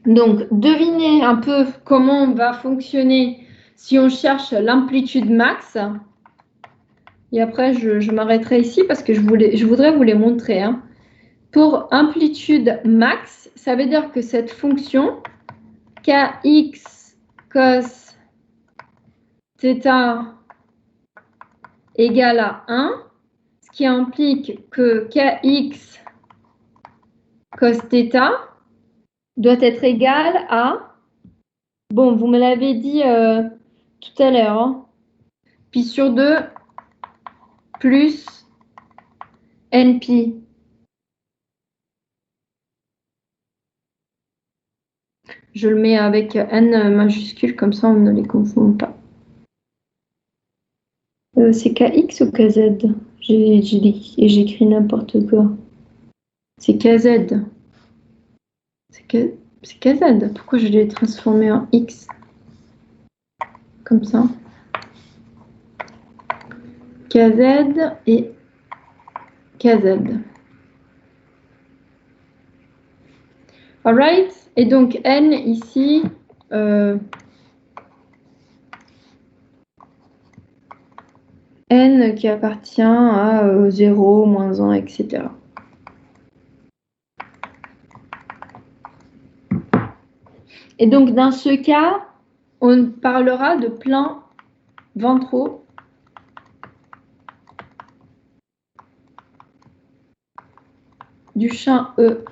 Donc, devinez un peu comment va fonctionner si on cherche l'amplitude max. Et après, je m'arrêterai ici parce que je voudrais vous les montrer. Hein. Pour amplitude max, ça veut dire que cette fonction kx cos θ égale à 1, ce qui implique que kx cos θ doit être égal à, bon, vous me l'avez dit tout à l'heure, hein, pi sur 2 plus npi. Je le mets avec n majuscule, comme ça on ne les confond pas. C'est kx ou kz? J'ai écrit n'importe quoi. C'est kz. C'est kz. Pourquoi je l'ai transformé en x? Comme ça. Kz et kz. Alright. Et donc n ici, n qui appartient à 0, moins 1, etc. Et donc, dans ce cas, on parlera de plans ventraux du champ E.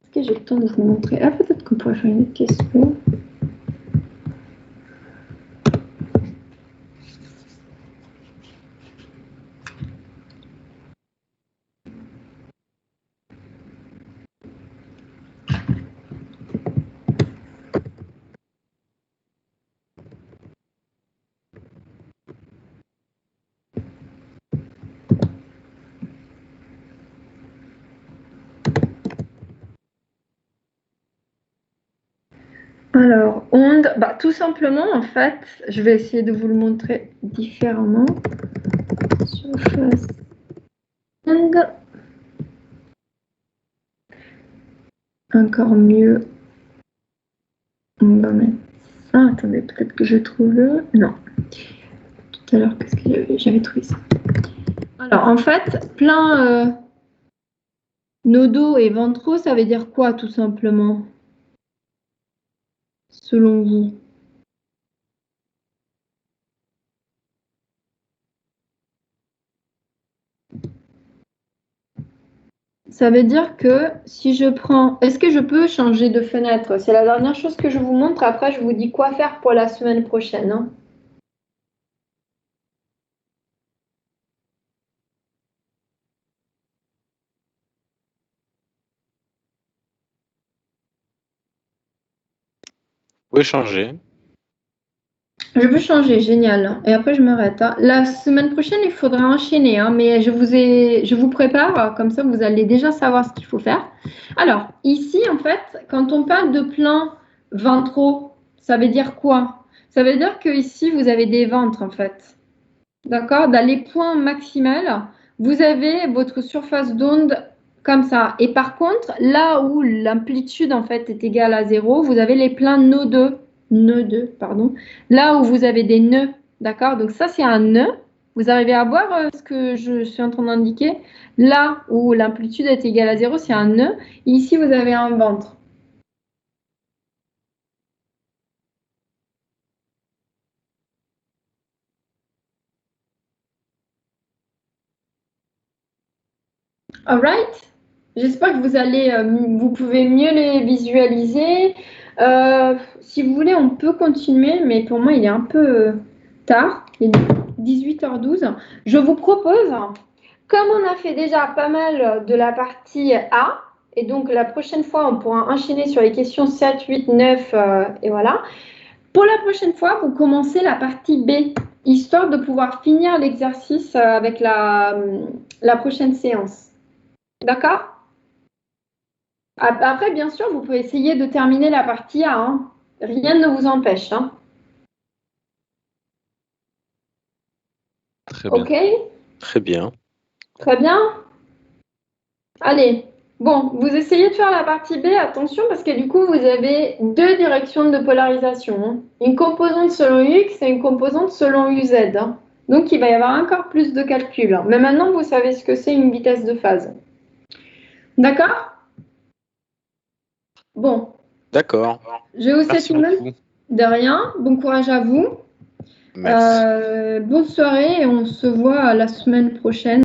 Est-ce que j'ai le temps de vous montrer? Ah, peut-être qu'on pourrait faire une autre question. Alors, onde, bah, tout simplement, en fait, je vais essayer de vous le montrer différemment. Surface onde. Encore mieux. On va mettre ça. Attendez, peut-être que je trouve le... Non. Tout à l'heure, qu'est-ce que j'avais trouvé ça? Alors, en fait, plein nodaux et ventraux, ça veut dire quoi, tout simplement? Selon vous? Ça veut dire que si je prends... Est-ce que je peux changer de fenêtre? C'est la dernière chose que je vous montre. Après, je vous dis quoi faire pour la semaine prochaine. Hein. Vous pouvez changer. Je peux changer, génial. Et après, je m'arrête. Hein. La semaine prochaine, il faudra enchaîner. Hein, mais je vous prépare, comme ça, vous allez déjà savoir ce qu'il faut faire. Alors, ici, en fait, quand on parle de plans ventraux, ça veut dire quoi? Ça veut dire que ici, vous avez des ventres, en fait. D'accord? Dans les points maximales, vous avez votre surface d'onde comme ça. Et par contre, là où l'amplitude en fait est égale à 0, vous avez les pleins nœuds 2, pardon. Là où vous avez des nœuds, d'accord? Donc ça, c'est un nœud. Vous arrivez à voir ce que je suis en train d'indiquer? Là où l'amplitude est égale à 0, c'est un nœud. Et ici, vous avez un ventre. All right? J'espère que vous pouvez mieux les visualiser. Si vous voulez, on peut continuer, mais pour moi, il est un peu tard. Il est 18h12. Je vous propose, comme on a fait déjà pas mal de la partie A, et donc la prochaine fois, on pourra enchaîner sur les questions 7, 8, 9, et voilà. Pour la prochaine fois, vous commencez la partie B, histoire de pouvoir finir l'exercice avec la prochaine séance. D'accord? Après, bien sûr, vous pouvez essayer de terminer la partie A. Hein. Rien ne vous empêche. Hein. Très bien. OK? Très bien. Très bien. Allez. Bon, vous essayez de faire la partie B. Attention, parce que du coup, vous avez deux directions de polarisation. Hein. Une composante selon X et une composante selon UZ. Hein. Donc, il va y avoir encore plus de calculs. Hein. Mais maintenant, vous savez ce que c'est une vitesse de phase. D'accord? Bon. D'accord. Je vous souhaite de rien. Bon courage à vous. Merci. Bonne soirée et on se voit la semaine prochaine.